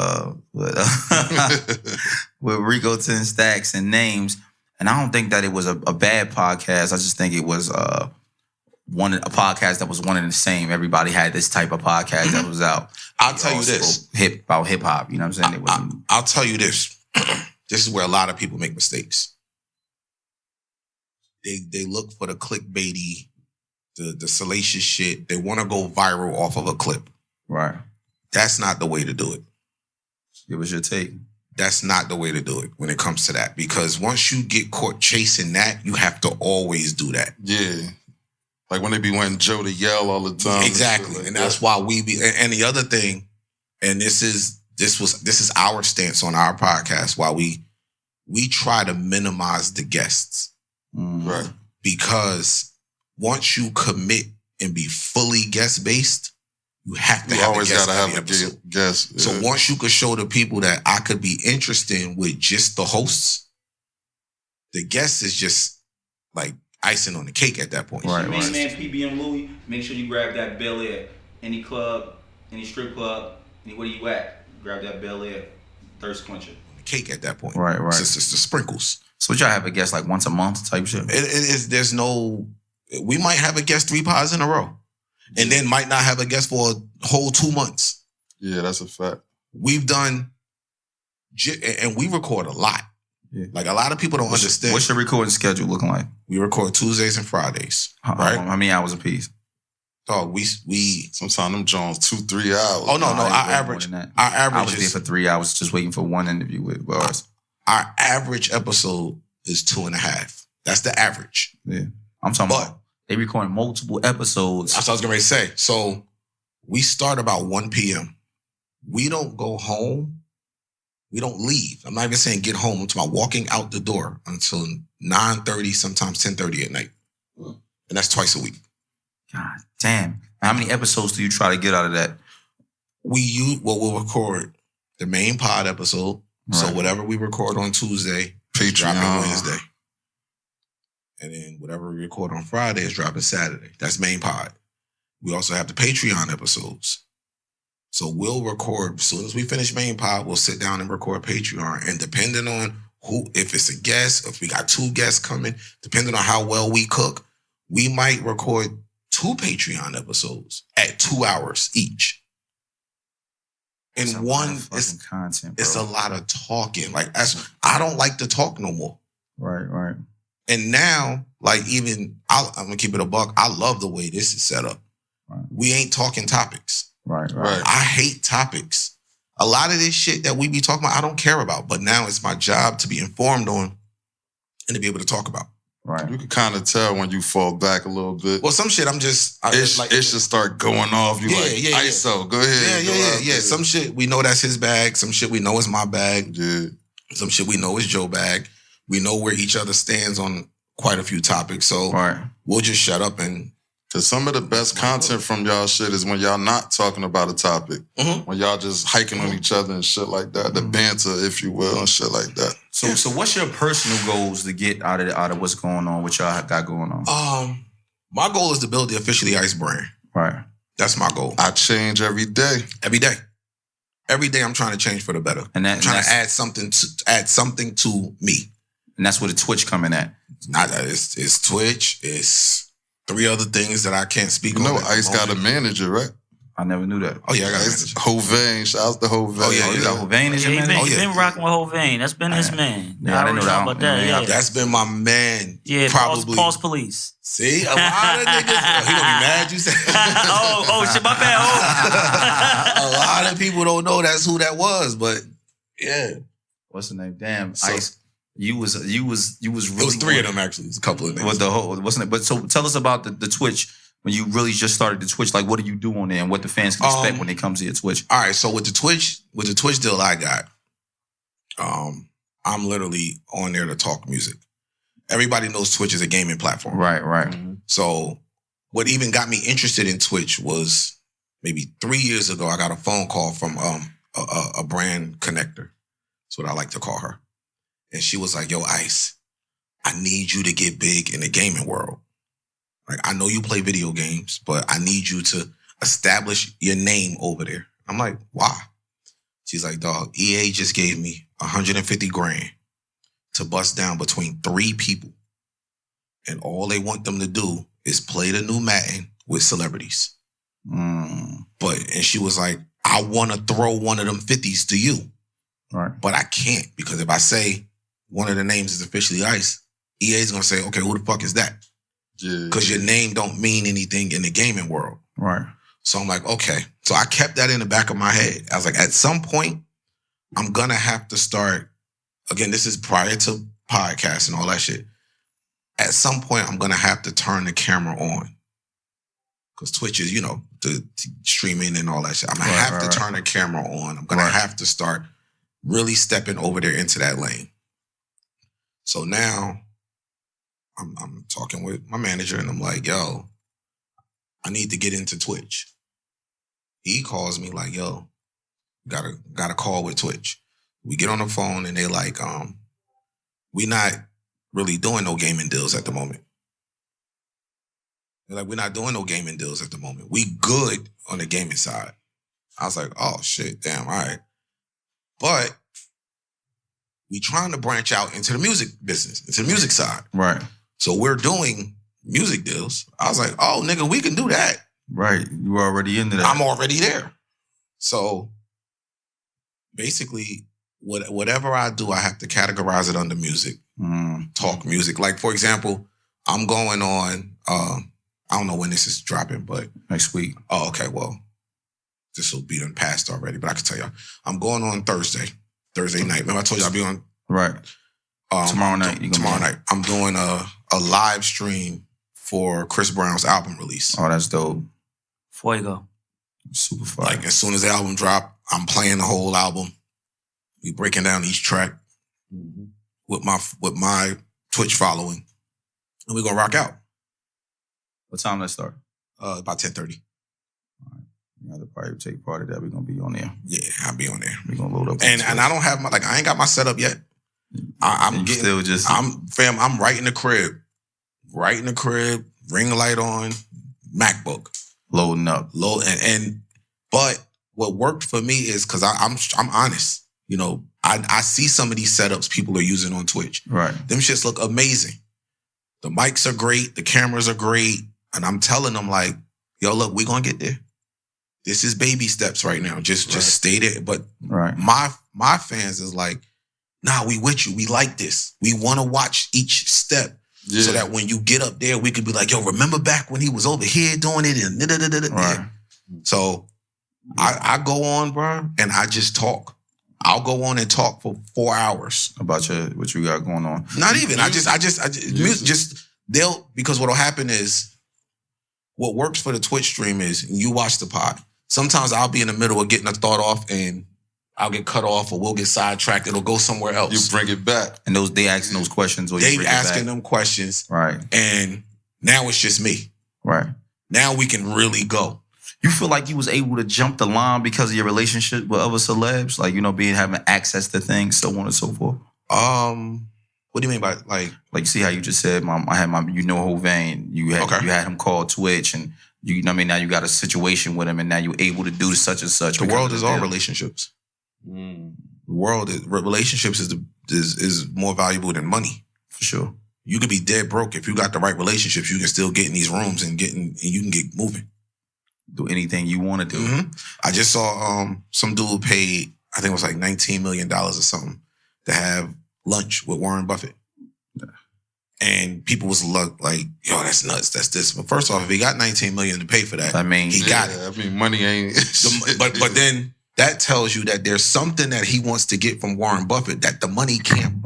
with Rico 10 Stacks and Names, and I don't think that it was a bad podcast. I just think it was a podcast that was one and the same. Everybody had this type of podcast that was out. I'll tell you this about hip hop. You know what I'm saying? I'll tell you this. This is where a lot of people make mistakes. They look for the clickbaity, the salacious shit. They want to go viral off of a clip. Right. That's not the way to do it. It was your take. That's not the way to do it when it comes to that. Because once you get caught chasing that, you have to always do that. Yeah. Like when they be wanting Joe to yell all the time. Exactly. And that's why we be, and the other thing, and this is our stance on our podcast, why we try to minimize the guests. Right. Because once you commit and be fully guest-based, you have to have a guest every episode. Guest. So once you could show the people that I could be interested with just the hosts, the guest is just like icing on the cake at that point. Right. Main man PB and Louie, make sure you grab that Bel Air. Any club, any strip club, where you at? Grab that Bel Air thirst quencher. The cake at that point. Right. It's the sprinkles. So y'all have a guest like once a month type shit? It is. There's no. We might have a guest 3 pods in a row, and then might not have a guest for a whole 2 months. Yeah, that's a fact. We've done, and we record a lot. Yeah. Like a lot of people don't understand. What's your recording schedule looking like? We record Tuesdays and Fridays, right? How many hours a piece? Oh, we. Sometimes them Jones 2-3 hours. Oh no, our average. Our average. I was there for 3 hours just waiting for one interview with bars. Our average episode is 2.5. That's the average. Yeah, I'm talking about they recording multiple episodes. That's what I was going to say. So we start about 1 p.m. We don't go home. We don't leave. I'm not even saying get home. I'm talking about walking out the door until 9:30, sometimes 10:30 at night. And that's twice a week. God damn. How many episodes do you try to get out of that? We'll record the main pod episode. Right. So whatever we record on Tuesday, is dropping Wednesday. And then whatever we record on Friday is dropping Saturday. That's main pod. We also have the Patreon episodes. So we'll record, as soon as we finish main pod, we'll sit down and record Patreon. And depending on if it's a guest, if we got 2 guests coming, depending on how well we cook, we might record 2 Patreon episodes at 2 hours each. And one is content, bro. It's a lot of talking. Like I don't like to talk no more. Right. And now, like I'm gonna keep it a buck. I love the way this is set up. Right. We ain't talking topics. Right. I hate topics. A lot of this shit that we be talking about, I don't care about. But now it's my job to be informed on and to be able to talk about. Right. You can kind of tell when you fall back a little bit. Well, some shit it should start going off. ISO, go ahead. Yeah. Some shit we know that's his bag. Some shit we know is my bag. Yeah. Some shit we know is Joe bag. We know where each other stands on quite a few topics. So we'll just shut up and... Because some of the best content from y'all shit is when y'all not talking about a topic. Mm-hmm. When y'all just hiking on each other and shit like that. The banter, if you will, and shit like that. So what's your personal goals to get out of what's going on, what y'all got going on? My goal is to build the Officially Ice brand. Right. That's my goal. I change every day. Every day. Every day I'm trying to change for the better. I'm trying to add something to me. And that's where the Twitch coming at. It's Twitch. It's 3 other things that I can't speak on. You know Ice got a manager, right? I never knew that. Oh, yeah, I got a manager. Hovain. Shout out to Hovain. Oh, yeah. Hovain is your manager? He's been rocking with Hovain. That's been his man. Yeah, I didn't know that. About that. Yeah. That's been my man. Yeah, probably. Pause Police. See? A lot of niggas. He gonna be mad you said. Shit, my bad. A lot of people don't know that's who that was, but yeah. What's the name? Damn, Ice. You was really. It was 3 of them actually. It's a couple of names. With the whole, wasn't it? But so tell us about the Twitch when you really just started the Twitch. Like, what do you do on there, and what the fans can expect when they come to your Twitch? All right, so with the Twitch deal I got, I'm literally on there to talk music. Everybody knows Twitch is a gaming platform. Right. So what even got me interested in Twitch was maybe 3 years ago, I got a phone call from a brand connector. That's what I like to call her. And she was like, yo, Ice, I need you to get big in the gaming world. Like, I know you play video games, but I need you to establish your name over there. I'm like, why? She's like, dog, EA just gave me 150 grand to bust down between 3 people. And all they want them to do is play the new Madden with celebrities. And she was like, I want to throw one of them 50s to you. Right. But I can't, because if I say one of the names is officially Ice, EA is going to say, okay, who the fuck is that? Because your name don't mean anything in the gaming world. Right. So I'm like, okay. So I kept that in the back of my head. I was like, at some point, I'm going to have to start. Again, this is prior to podcasts and all that shit. At some point, I'm going to have to turn the camera on. Because Twitch is, the streaming and all that shit. I'm going to have to turn the camera on. I'm going to have to start really stepping over there into that lane. So now I'm talking with my manager and I'm like, yo, I need to get into Twitch. He calls me like, yo, got a call with Twitch. We get on the phone and they like, we not really doing no gaming deals at the moment. They're like, we're not doing no gaming deals at the moment. We good on the gaming side. I was like, oh shit, damn, all right. But we trying to branch out into the music business, into the music side. Right. So we're doing music deals. I was like, oh, nigga, we can do that. Right. You were already into that. I'm already there. So basically, whatever I do, I have to categorize it under music, talk music. Like, for example, I'm going on, I don't know when this is dropping, but next week. Oh, okay. Well, this will be done past already, but I can tell y'all. I'm going on Thursday night. Remember I told you I'll be on? Right. Tomorrow night. Tomorrow night. I'm doing a live stream for Chris Brown's album release. Oh, that's dope. Fuego. Super fun. Like, as soon as the album drop, I'm playing the whole album. We breaking down each track with my Twitch following. And we're going to rock out. What time let's start? About 10:30. All right. You have to probably take part of that. We're going to be on there. Yeah, I'll be on there. We're going to load up. And I don't have I ain't got my setup yet. I'm right in the crib, ring light on, MacBook. Loading up. But what worked for me is, because I'm honest. I see some of these setups people are using on Twitch. Right. Them shits look amazing. The mics are great. The cameras are great. And I'm telling them like, yo, look, we're going to get there. This is baby steps right now. Just stay there. But my fans is like, nah, we with you. We like this. We want to watch each step. Yeah. So that when you get up there, we could be like, yo, remember back when he was over here doing it? And right. So I go on, bro, and I just talk. I'll go on and talk for 4 hours about what you got going on. Not even. Because what'll happen is, what works for the Twitch stream is you watch the pod. Sometimes I'll be in the middle of getting a thought off and I'll get cut off or we'll get sidetracked. It'll go somewhere else. You bring it back. And they asking those questions. Or they asking them questions. Right. And now it's just me. Right. Now we can really go. You feel like you was able to jump the line because of your relationship with other celebs? Like, having access to things, so on and so forth? What do you mean by, like? Like, see how you just said, I had Hovain. You had him call Twitch, and now you got a situation with him, and now you're able to do such and such. The world is all relationships. The world relationships is more valuable than money. For sure. You could be dead broke. If you got the right relationships, you can still get in these rooms and you can get moving. Do anything you want to do. Mm-hmm. I just saw some dude paid, I think it was like $19 million or something, to have lunch with Warren Buffett. Yeah. And people was like, yo, that's nuts. That's this. But first off, if he got $19 million to pay for that, he got it. Money ain't. But then that tells you that there's something that he wants to get from Warren Buffett that the money can't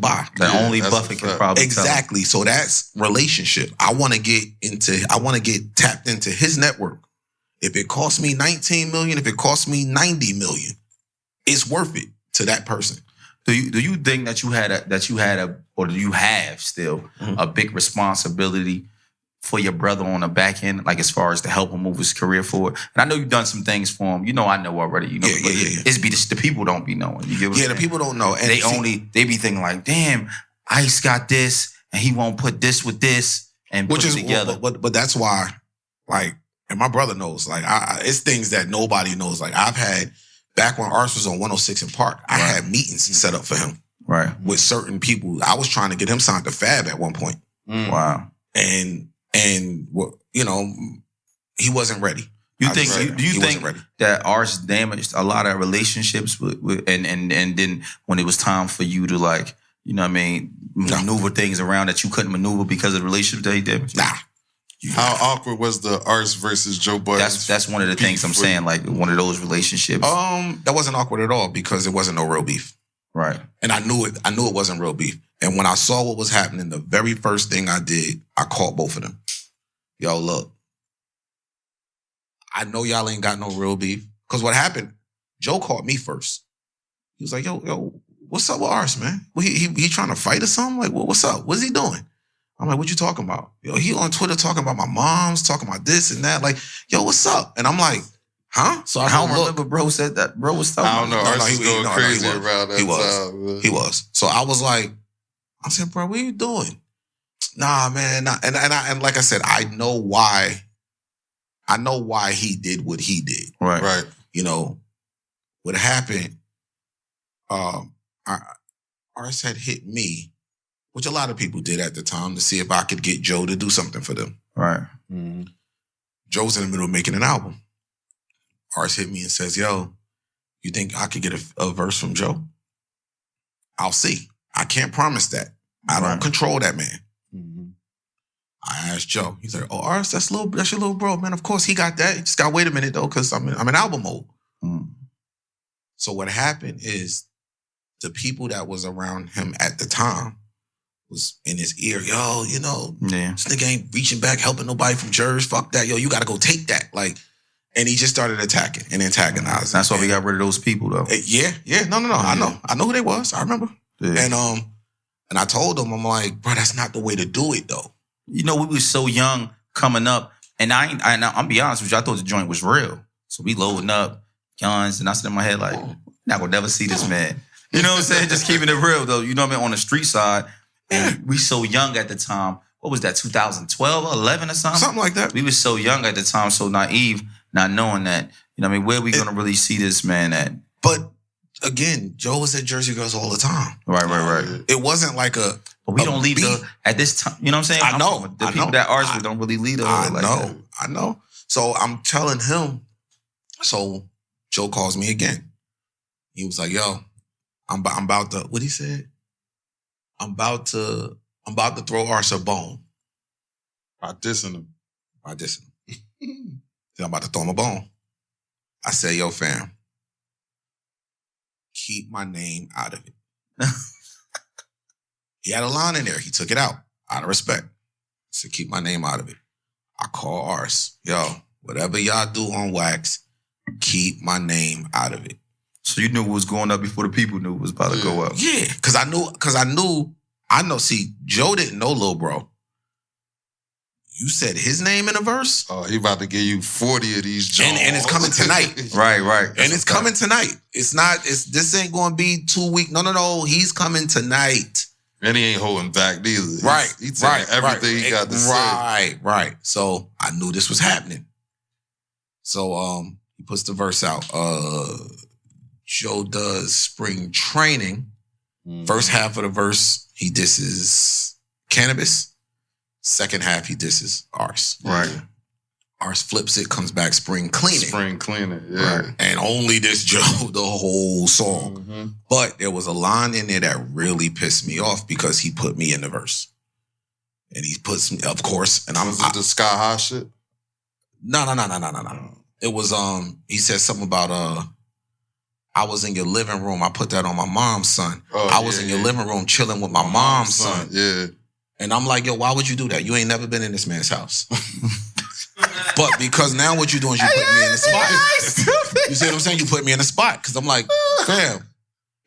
buy. That only Buffett can probably exactly. So that's relationship. I want to get tapped into his network. If it costs me $19 million, if it costs me $90 million, it's worth it to that person. Do you think that you had or do you have still a big responsibility for your brother on the back end, like as far as to help him move his career forward? And I know you've done some things for him. You know, I know already. You know, it's the people don't be knowing. You get what I'm saying? The people don't know, and they be thinking like, damn, Ice got this, and he won't put this with this, and put it together. But that's why, like, and my brother knows, like, it's things that nobody knows. Like, I've had. Back when Ars was on 106 in Park, I had meetings set up for him. Right. With certain people. I was trying to get him signed to Fab at one point. Wow. And you know, he wasn't ready. Do you think that Ars damaged a lot of relationships and then when it was time for you to, like, you know what I mean, maneuver things around that you couldn't maneuver because of the relationship that he damaged? Nah. How awkward was the Ars versus Joe Budden? That's one of the things I'm saying, like one of those relationships. That wasn't awkward at all because it wasn't no real beef. Right. And I knew it wasn't real beef. And when I saw what was happening, the very first thing I did, I called both of them. Yo, look, I know y'all ain't got no real beef. Because what happened, Joe called me first. He was like, yo, what's up with Ars, man? He trying to fight or something? Like, what's up? What's he doing? I'm like, what you talking about? Yo, he on Twitter talking about my mom's, talking about this and that. Like, yo, what's up? And I'm like, huh? So I don't remember bro said that. Bro was talking. I don't know. Ars was going crazy around that time. He was. So I was like, I said, bro, what are you doing? Nah, man. Nah. And like I said, I know why he did what he did. Right. You know, what happened, Ars had hit me, which a lot of people did at the time, to see if I could get Joe to do something for them. Right. Mm-hmm. Joe's in the middle of making an album. Ars hit me and says, yo, you think I could get a verse from Joe? I'll see. I can't promise that. I don't control that man. Mm-hmm. I asked Joe. He's like, oh, Ars, that's your little bro, man. Of course he got that. You just got to wait a minute, though, because I'm in album mode. Mm. So what happened is the people that was around him at the time was in his ear, yo, you know, this nigga ain't reaching back, helping nobody from Jersey. Fuck that, yo, you gotta go take that. Like, and he just started attacking and antagonizing. That's why we got rid of those people, though. Yeah. No. I know who they was. I remember. Yeah. And I told him, I'm like, bro, that's not the way to do it, though. You know, we was so young coming up, and I'm be honest with you, I thought the joint was real. So we loading up guns, and I said in my head, like, not gonna never see this man. You know what I'm saying? Just keeping it real, though. You know what I mean? On the street side. And we so young at the time. What was that, 2012 or 11 or something? Something like that. We was so young at the time, so naive, not knowing that, you know what I mean, where are we going to really see this man at? But, again, Joe was at Jersey Girls all the time. Right. It wasn't like a... But we don't leave at this time, you know what I'm saying? I know. The people that argue don't really lead the hood like that. I know. So I'm telling him, so Joe calls me again. He was like, yo, I'm about to, what he said? I'm about to throw Ars a bone. By dissing him. I'm about to throw him a bone. I said, yo, fam, keep my name out of it. He had a line in there. He took it out of respect. I said, keep my name out of it. I call Ars. Yo, whatever y'all do on wax, keep my name out of it. So you knew what was going up before the people knew it was about to go up. Yeah, because I know. See, Joe didn't know Lil Bro. You said his name in a verse. Oh, he about to give you 40 of these jokes. And it's coming tonight. Right. And it's coming tonight. This ain't going to be 2 weeks. No. He's coming tonight. And he ain't holding back neither. Right. He's saying everything he got to say. Right. So I knew this was happening. So he puts the verse out. Joe does spring training. Mm-hmm. First half of the verse, he disses Cannabis. Second half, he disses Ars. Right. Ars flips it, comes back spring cleaning. Yeah. Right. And only this Joe the whole song. Mm-hmm. But there was a line in there that really pissed me off because he put me in the verse. And he puts me, of course, and Was it the Sky High shit? No. It was, he said something about, I was in your living room. I put that on my mom's son. I was in your living room chilling with my mom's son. Yeah. And I'm like, yo, why would you do that? You ain't never been in this man's house. But because now what you doing is you put me in the spot. You see what I'm saying? You put me in the spot. Because I'm like, fam,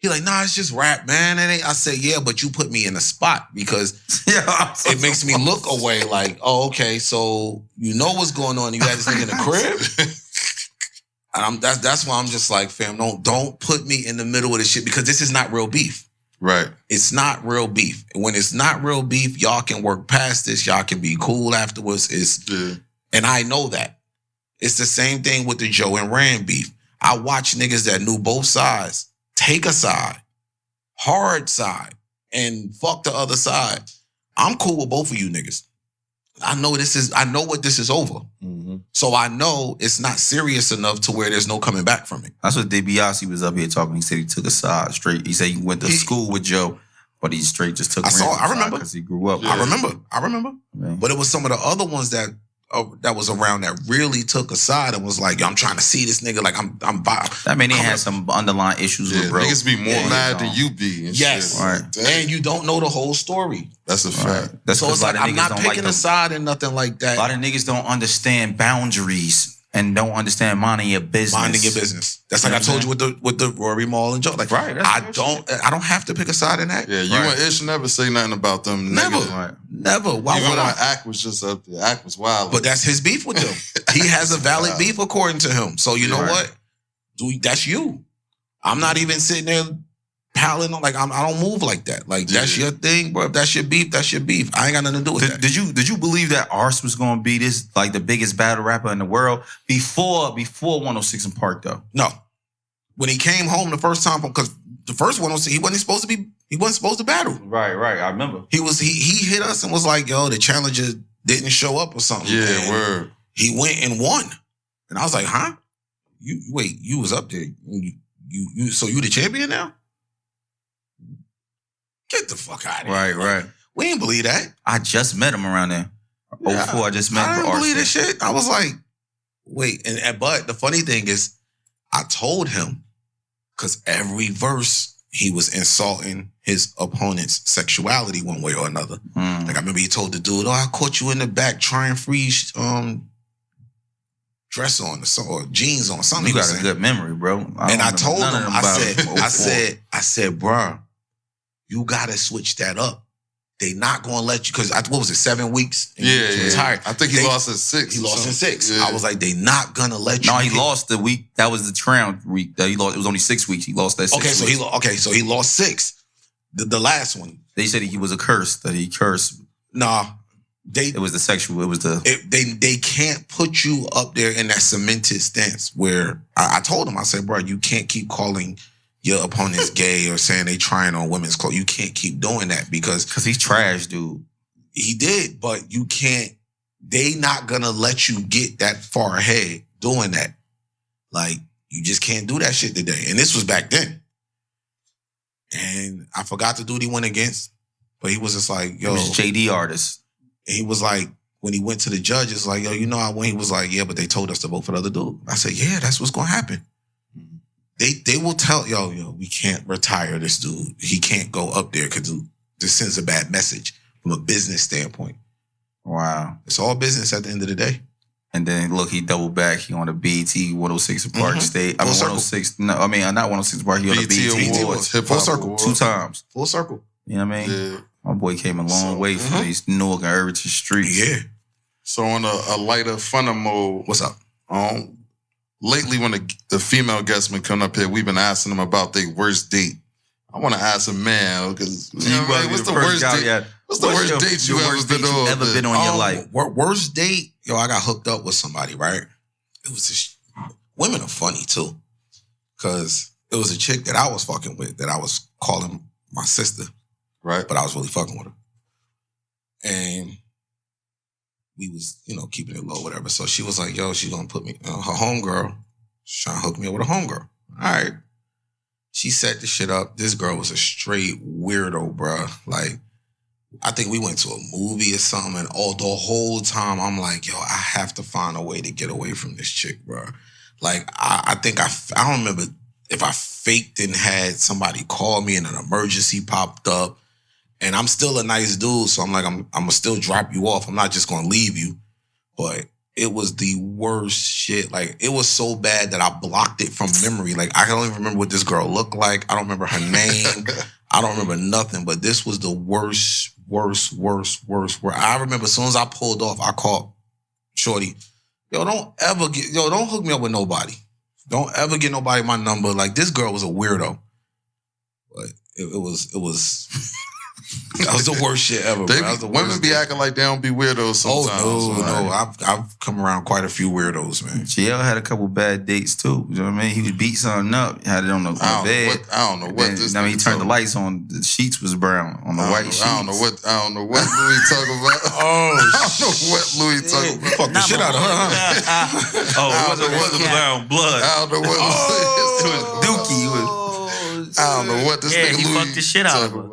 He like, nah, it's just rap, man. I said, yeah, but you put me in a spot because it makes me look away like, oh, okay, so you know what's going on. You had this nigga in the crib. And that's why I'm just like, fam, don't put me in the middle of this shit because this is not real beef. Right. It's not real beef. And when it's not real beef, y'all can work past this. Y'all can be cool afterwards. And I know that. It's the same thing with the Joe and Rand beef. I watch niggas that knew both sides take a side, hard side, and fuck the other side. I'm cool with both of you niggas. I know what this is over. Mm-hmm. So I know it's not serious enough to where there's no coming back from it. That's what DiBiase was up here talking. He said he took a side straight. He said he went to school with Joe, but he straight just took. I remember because he grew up. Yeah. I remember. Yeah. But it was some of the other ones that was around that really took a side and was like, yo, I'm trying to see this nigga. Like I'm. That mean, he had some underlying issues with bro. Niggas be more mad than you be. And yes, shit. Right. And you don't know the whole story. That's a fact. That's so it's like I'm not picking a side and nothing like that. A lot of niggas don't understand boundaries and don't understand minding your business. Minding your business. That's like I told you with the Rory, Mal, and Joe. Like, right. I don't have to pick a side in that. Yeah, you and Ish never say nothing about them. Never. Niggas. Never. Why even would when Act was just up there. Act was wild. But that's his beef with them. He has a valid beef according to him. So you know what? That's you. I'm not even sitting there palling on. Like I don't move like that. Like that's your thing, bro. If that's your beef, that's your beef. I ain't got nothing to do with that. Did you believe that Arse was gonna be this like the biggest battle rapper in the world before 106 in Park though? No. When he came home the first time, because the first 106, he wasn't supposed to battle. Right. I remember. He hit us and was like, yo, the challenger didn't show up or something. Yeah, word. He went and won. And I was like, huh? You was up there. So you the champion now? Get the fuck out of here. Right. We didn't believe that. I just met him around there. Yeah, 04, I just met him. I didn't believe this shit. I was like, wait. But the funny thing is, I told him, because every verse, he was insulting his opponent's sexuality one way or another. Like I remember he told the dude, I caught you in the back trying freeze dress on or jeans on, something. You got a good memory, bro. I told him, I said, bro, you gotta switch that up. They not gonna let you, because what was it, 7 weeks? Yeah. Retired. I think he lost in 6. He lost in 6. Yeah. I was like, they not gonna let you. No, he lost the week. That was the crown week. He lost. It was only 6 weeks. He lost that 6 weeks. So he lost 6. The last one. They said he was a curse. That he cursed. Nah. It was the sexual. It was the. They can't put you up there in that cemented stance where I told him, I said, bro, you can't keep calling your opponent's gay or saying they trying on women's clothes. You can't keep doing that because he's trash, dude. He did, but you can't. They not gonna let you get that far ahead doing that. Like you just can't do that shit today. And this was back then. And I forgot the dude he went against, but he was just like, yo, he was a JD artist. And he was like, when he went to the judges, like, yo, you know, I went. He was like, yeah, but they told us to vote for the other dude. I said, yeah, that's what's gonna happen. They will tell, yo, we can't retire this dude. He can't go up there because this sends a bad message from a business standpoint. Wow. It's all business at the end of the day. And then, look, he doubled back. He on the BET 106 in Park State. I mean, 106. No, I mean, not 106 Park. He on the BET Awards. Full circle. 2 times. Full circle. You know what I mean? Yeah. My boy came a long way from these Newark and Irvington streets. Yeah. So on a lighter, funner mode. What's up? Lately, when the female guests been coming up here, we've been asking them about their worst date. I want to ask a man because what's the worst date? What's the worst date you ever been on your life? Worst date? Yo, I got hooked up with somebody, right? It was women are funny too, because it was a chick that I was fucking with that I was calling my sister, right? But I was really fucking with her, and we was, keeping it low, whatever. So she was like, yo, she gonna put me, her homegirl, she's trying to hook me up with a homegirl. All right. She set the shit up. This girl was a straight weirdo, bruh. Like, I think we went to a movie or something, and the whole time I'm like, yo, I have to find a way to get away from this chick, bruh. Like, I think I don't remember if I faked and had somebody call me and an emergency popped up. And I'm still a nice dude, so I'm like, I'm gonna still drop you off. I'm not just gonna leave you. But it was the worst shit. Like, it was so bad that I blocked it from memory. Like, I don't even remember what this girl looked like. I don't remember her name. I don't remember nothing. But this was the worst. Where I remember as soon as I pulled off, I called Shorty. Don't hook me up with nobody. Don't ever get nobody my number. Like, this girl was a weirdo. But it was that was the worst shit ever. Women be acting like they don't be weirdos sometimes. Oh, no. I've come around quite a few weirdos, man. JL had a couple bad dates, too. You know what I mean? He would beat something up, had it on the bed. I don't know what this he turned the lights on. The sheets was brown on the white sheets. I don't know what Louis talking about. Oh, I don't know what Louis talking about. Fuck the shit out of her, huh? It wasn't brown blood. I don't know what It was Dookie. I don't know what this nigga he Louis fucked the shit out of her.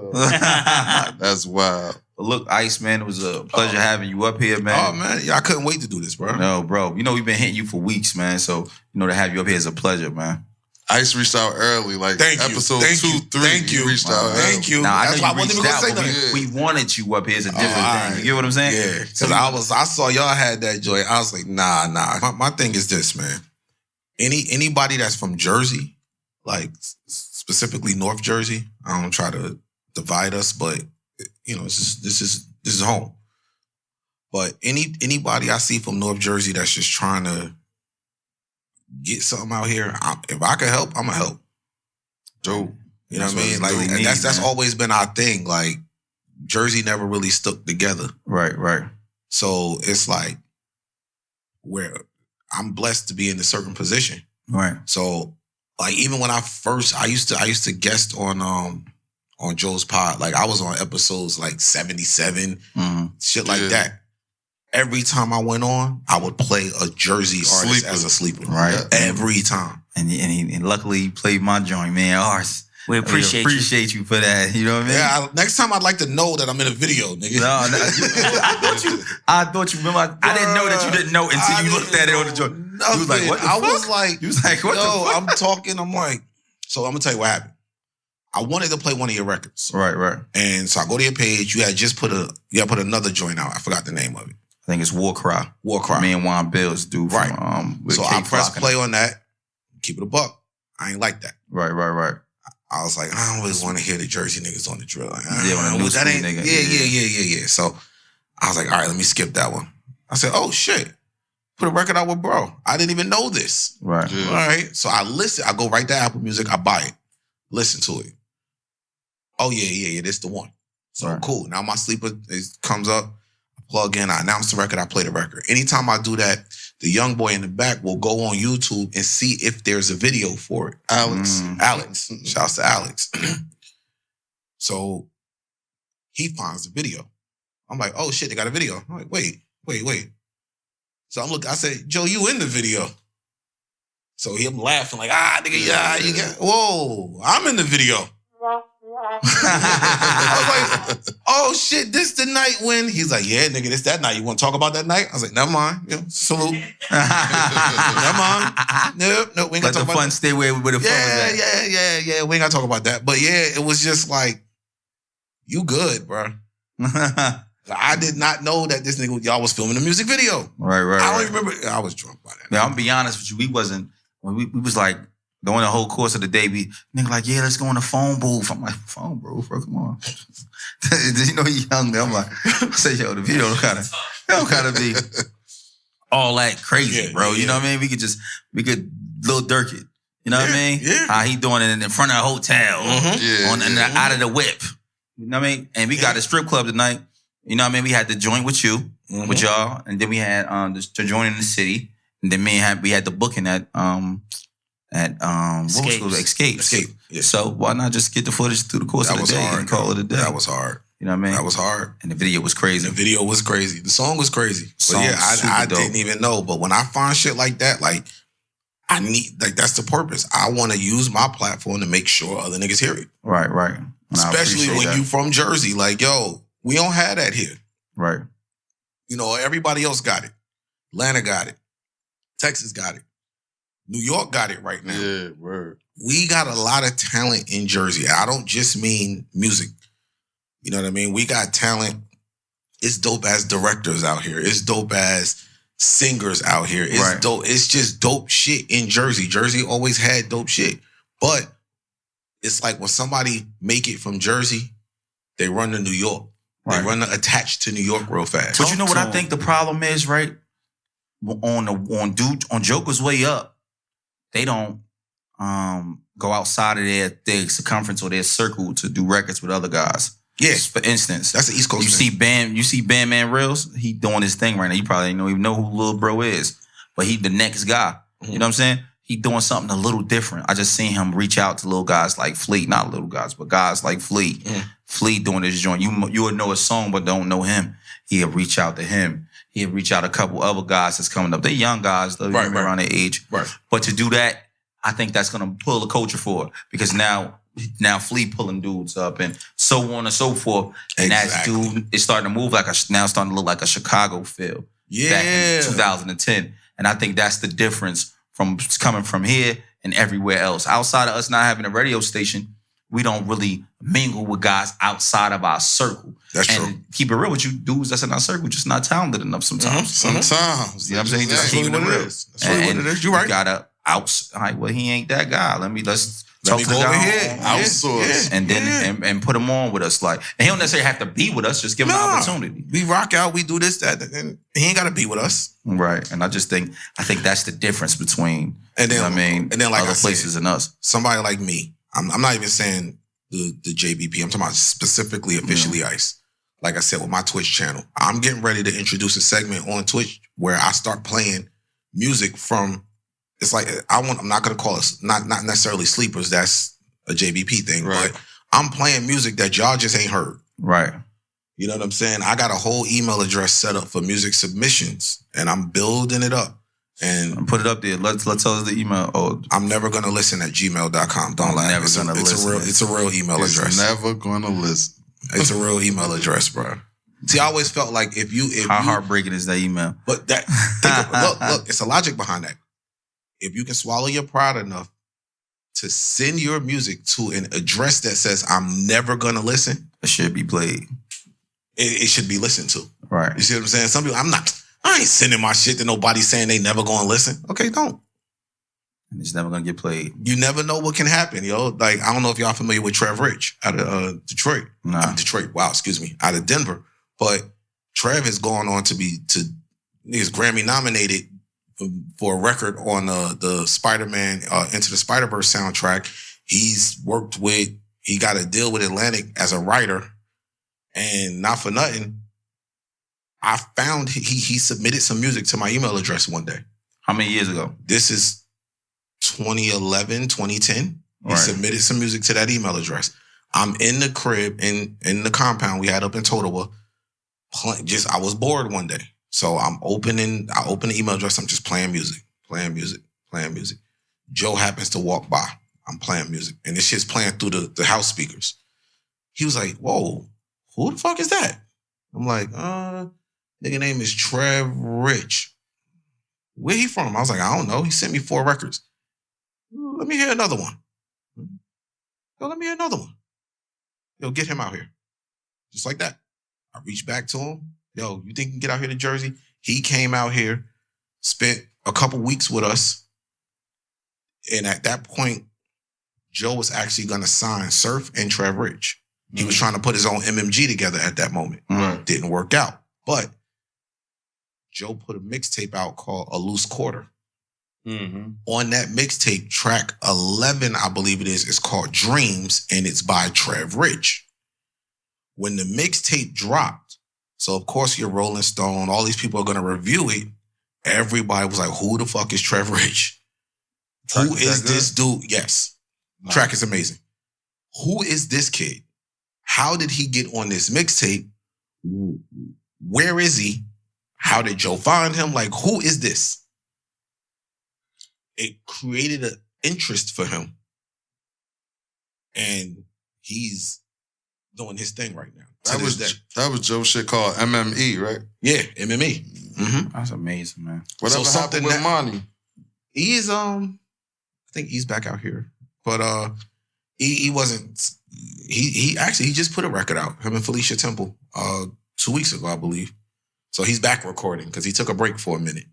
That's wild. But look, Ice, man, it was a pleasure having you up here, man. Oh, man. Yeah, I couldn't wait to do this, bro. No, bro. You know, we've been hitting you for weeks, man. So, to have you up here is a pleasure, man. Ice reached out early, like episode 2, 3. Thank you. He reached out. Thank you. Now, That's why I wasn't even going to say nothing. We wanted you up here as a different thing. You get what I'm saying? Yeah. Because I saw y'all had that joy. I was like, nah. My thing is this, man. Anybody that's from Jersey, like specifically North Jersey, I don't try to divide us, but this is home. But anybody I see from North Jersey that's just trying to get something out here, if I can help, I'm gonna help. Dope. You know what I mean? Like that's always been our thing. Like, Jersey never really stuck together. Right. So it's like where I'm blessed to be in a certain position. Right. So like, even when I used to guest on Joe's pod. Like, I was on episodes like 77, shit like that. Every time I went on, I would play a Jersey artist as a sleeper. Right. Every time. And luckily he played my joint, man. Ours. We appreciate you for that. You know what I mean? Yeah, next time I'd like to know that I'm in a video, nigga. No, I thought you remember. I didn't know that you didn't know until you looked at it on the joint. You was like, what the fuck? You was like, what the fuck? I'm talking, I'm like, so I'm gonna tell you what happened. I wanted to play one of your records. Right. And so I go to your page, you had put another joint out. I forgot the name of it. I think it's War Cry. Me and Juan Bills do from, so I pressed play on that, keep it a buck. I ain't like that. Right. I was like, I don't really want to hear the Jersey niggas on the drill. Like, that ain't nigga. Yeah. So I was like, all right, let me skip that one. I said, oh shit, put a record out with bro. I didn't even know this. Right. Yeah. All right. So I listen. I go right to Apple Music. I buy it. Listen to it. Oh yeah. This the one. So cool. Now my sleeper comes up. I plug in. I announce the record. I play the record. Anytime I do that, the young boy in the back will go on YouTube and see if there's a video for it. Alex. Shouts to Alex. So he finds the video. I'm like, oh shit, they got a video. I'm like, wait. So I'm looking, I say, Joe, you in the video. So him laughing like, nigga, you got, whoa, I'm in the video. I was like, oh shit, this the night when he's like, yeah, nigga, this that night. You want to talk about that night? I was like, never mind. Salute. Never mind. Nope. We ain't gonna talk about that. Let the fun stay where the fun was at. Yeah. We ain't gotta talk about that. But yeah, it was just like, you good, bro. I did not know that this nigga, y'all was filming a music video. Right. I don't even remember. I was drunk by that. Yeah, I'm gonna be honest with you. We wasn't, when we was like, during the whole course of the day, nigga like, yeah, let's go in the phone booth. I'm like, phone booth, bro, come on. You know he young there. I'm like, I say, yo, the video don't kind of be all that crazy, bro. You know what I mean? We could Lil Durk it. You know what I mean? Yeah. How he doing it in front of a hotel, out of the whip. You know what I mean? And we got a strip club tonight. You know what I mean? We had the joint with you, with y'all, and then we had the joint in the city, and then we had the booking at Escapes. Yeah. So why not just get the footage through the course of the day and call it a day? That was hard. You know what I mean? That was hard. And the video was crazy. The song was crazy. But yeah, I didn't even know. But when I find shit like that, like, I need, like, that's the purpose. I want to use my platform to make sure other niggas hear it. Right. Especially when you from Jersey. Like, yo, we don't have that here. Right. You know, everybody else got it. Atlanta got it. Texas got it. New York got it right now. Yeah, word. We got a lot of talent in Jersey. I don't just mean music. You know what I mean? We got talent. It's dope as directors out here. It's dope as singers out here. It's dope. It's just dope shit in Jersey. Jersey always had dope shit. But it's like when somebody make it from Jersey, they run to New York. They run to attach to New York real fast. But you know what I think the problem is, right? On Joker's way up, they don't go outside of their circumference or their circle to do records with other guys. Yes, for instance, that's the East Coast. You see Bandman Reels. He doing his thing right now. You probably don't even know who Lil Bro is, but he the next guy. Mm-hmm. You know what I'm saying? He doing something a little different. I just seen him reach out to little guys like Fleet, not little guys, but guys like Fleet. Mm. Fleet doing this joint. You would know his song, but don't know him. He'll reach out to him. He'll reach out to a couple other guys that's coming up. They young guys, though, around their age. Right. But to do that, I think that's gonna pull the culture forward because now Fleet pulling dudes up and so on and so forth. And that dude is starting to move now starting to look like a Chicago feel. Yeah. Back in 2010. And I think that's the difference from coming from here and everywhere else. Outside of us not having a radio station, we don't really mingle with guys outside of our circle. That's true. Keep it real with you, dudes that's in our circle, just not talented enough sometimes. Mm-hmm. Sometimes. You know what I'm saying? Just keeping it real. That's really what it is. You're right. You gotta outside. Well, he ain't that guy. Let's talk to the guy. Outsource. Yeah. And then and put him on with us. And he don't necessarily have to be with us, just give him the opportunity. We rock out, we do this, that, and he ain't gotta be with us. Right. And I think that's the difference between other places and us. Somebody like me. I'm not even saying the JBP. I'm talking about specifically officially Ice. Like I said, with my Twitch channel, I'm getting ready to introduce a segment on Twitch where I start playing music from. It's like I'm not gonna call it not necessarily sleepers. That's a JBP thing, right. But I'm playing music that y'all just ain't heard. Right. You know what I'm saying? I got a whole email address set up for music submissions, and I'm building it up. And put it up there. Let's tell us the email. Oh, I'm never gonna listen at gmail.com. Don't lie. It's a real email address. Never gonna listen. It's a real email address, bro. See, I always felt like if how heartbreaking is that email? But look, it's a logic behind that. If you can swallow your pride enough to send your music to an address that says I'm never gonna listen, it should be played. It should be listened to. Right. You see what I'm saying? Some people, I ain't sending my shit to nobody saying they never gonna listen. Okay, don't. And it's never gonna get played. You never know what can happen, yo. Like, I don't know if y'all familiar with Trev Rich out of Detroit. Nah. Out of Denver. But Trev has gone on he's Grammy nominated for a record on the Spider-Man Into the Spider-Verse soundtrack. He got a deal with Atlantic as a writer, and not for nothing, I found he submitted some music to my email address one day. How many years ago? This is 2011, 2010. He submitted some music to that email address. I'm in the crib, in the compound we had up in Totowa. I was bored one day. So I open the email address. I'm just playing music. Joe happens to walk by. I'm playing music. And this shit's playing through the house speakers. He was like, whoa, who the fuck is that? I'm like, nigga name is Trev Rich. Where he from? I was like, I don't know. He sent me 4 records. Let me hear another one. Let me hear another one. Yo, get him out here. Just like that. I reached back to him. Yo, you think you can get out here to Jersey? He came out here, spent a couple weeks with us. And at that point, Joe was actually going to sign Surf and Trev Rich. He was trying to put his own MMG together at that moment. Didn't work out. But Joe put a mixtape out called A Loose Quarter. Mm-hmm. On that mixtape, track 11, I believe it is called Dreams, and it's by Trev Rich. When the mixtape dropped, so of course you're Rolling Stone, all these people are going to review it. Everybody was like, who the fuck is Trev Rich? Who is this dude? Yes. Nice. Track is amazing. Who is this kid? How did he get on this mixtape? Where is he? How did Joe find him? Like, who is this? It created an interest for him. And he's doing his thing right now. That was Joe's shit called MME, right? Yeah, MME. Mm-hmm. That's amazing, man. Whatever happened with Monty? He's I think he's back out here. But he wasn't. He just put a record out. Him and Felicia Temple 2 weeks ago, I believe. So he's back recording because he took a break for a minute.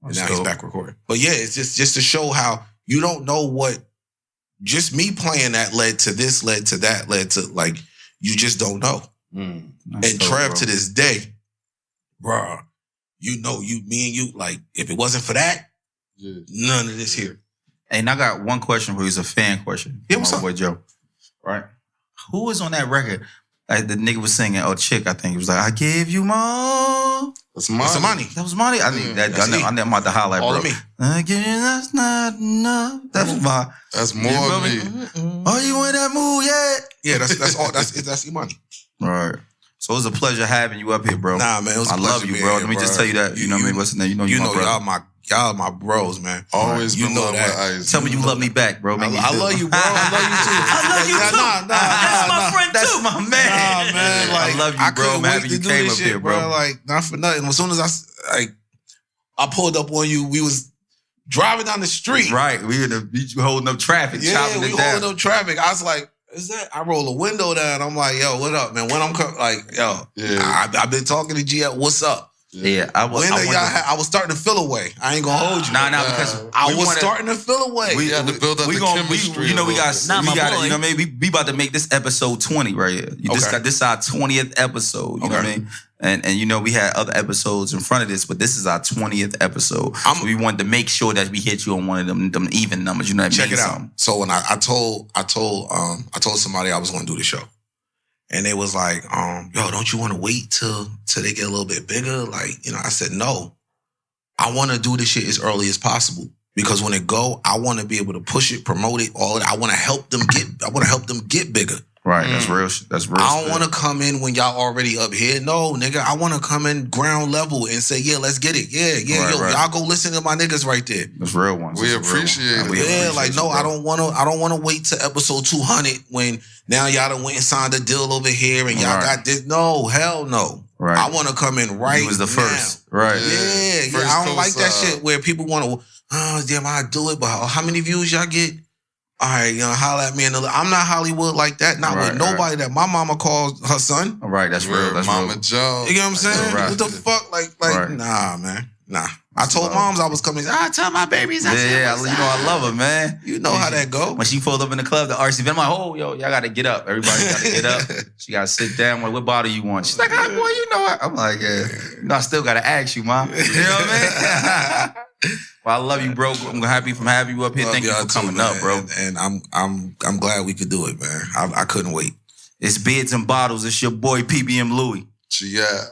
And now he's back recording. But yeah, it's just to show how you don't know what, just me playing that led to this, led to that, led to, like, you just don't know. And Trev, to this day, bruh, you know, me and you, like, if it wasn't for that, none of this here. And I got one question for you. It's a fan question. Yeah, what's up? Boy Joe. Right? Who was on that record? Like the nigga was singing, chick, I think. He was like, I gave you more. That's money. That was money. I think I never about to highlight, all bro. of me. I give you, that's not enough. That's my. That's more of me. Are you in that mood yet? Yeah, that's all. That's your money. All right. So it was a pleasure having you up here, bro. Nah, man, it was a I pleasure, love you, man, bro. Let me just tell you that. You know what I mean? What's the name? You know my brother. Y'all my bros, man. Always you been know love that. with Ice. Tell me you love me back, bro. I love you, bro. I love you too. I love you too. That's my friend too. That's my man. Nah, man. Like, I love you, bro. I'm happy you came up here, bro. Like, not for nothing. As soon as I pulled up on you, we was driving down the street. Right. We in the beach holding up traffic, chopping it down. Holding up traffic. I was like, is that? I roll the window down. I'm like, yo, what up, man? When I'm I've been talking to G. What's up? Yeah, I was starting to feel away. I ain't gonna hold you. Nah, because I was starting to feel away. We had to build up the chemistry. You know, we got you know what I mean? We about to make this episode 20 right here. This is our 20th episode. You know what I mean? And you know, we had other episodes in front of this, but this is our 20th episode. So we wanted to make sure that we hit you on one of them even numbers. You know what I mean? Check it out. So when I told somebody I was gonna do the show. And they was like, yo, don't you want to wait till they get a little bit bigger? Like, you know, I said, no. I want to do this shit as early as possible. Because when it go, I want to be able to push it, promote it, all of that. I want to help them get bigger. Right, that's real. That's real. I don't want to come in when y'all already up here. No, nigga, I want to come in ground level and say, yeah, let's get it. Yeah, right, y'all go listen to my niggas right there. That's real ones. We appreciate it. Yeah, like no, I don't want to wait to episode 200 when now y'all done went and signed a deal over here and y'all got this. No, hell no. Right. I want to come in right. He was the first. Now. Right. Yeah. I don't like that shit where people want to. Oh damn, I do it, but how many views y'all get? All right, you know, holler at me. I'm not Hollywood like that. Not with nobody that my mama calls her son. All right, that's real. That's Mama real. Joe. You get what I'm saying? What the fuck? Like, nah, man. Nah. I told moms I was coming. I tell my babies. You know I love her, man. You know how that go. When she pulled up in the club, the RC event, I'm like, oh, yo, y'all got to get up. Everybody got to get up. She got to sit down. Like, what bottle you want? She's like, boy, you know it. I'm like, yeah. You know, I still got to ask you, mom. You know what I mean? Well, I love you, bro. I'm happy from having you up here. Thank you for coming up, bro. And I'm glad we could do it, man. I couldn't wait. It's Beards and Bottles. It's your boy PBM Louie. Yeah.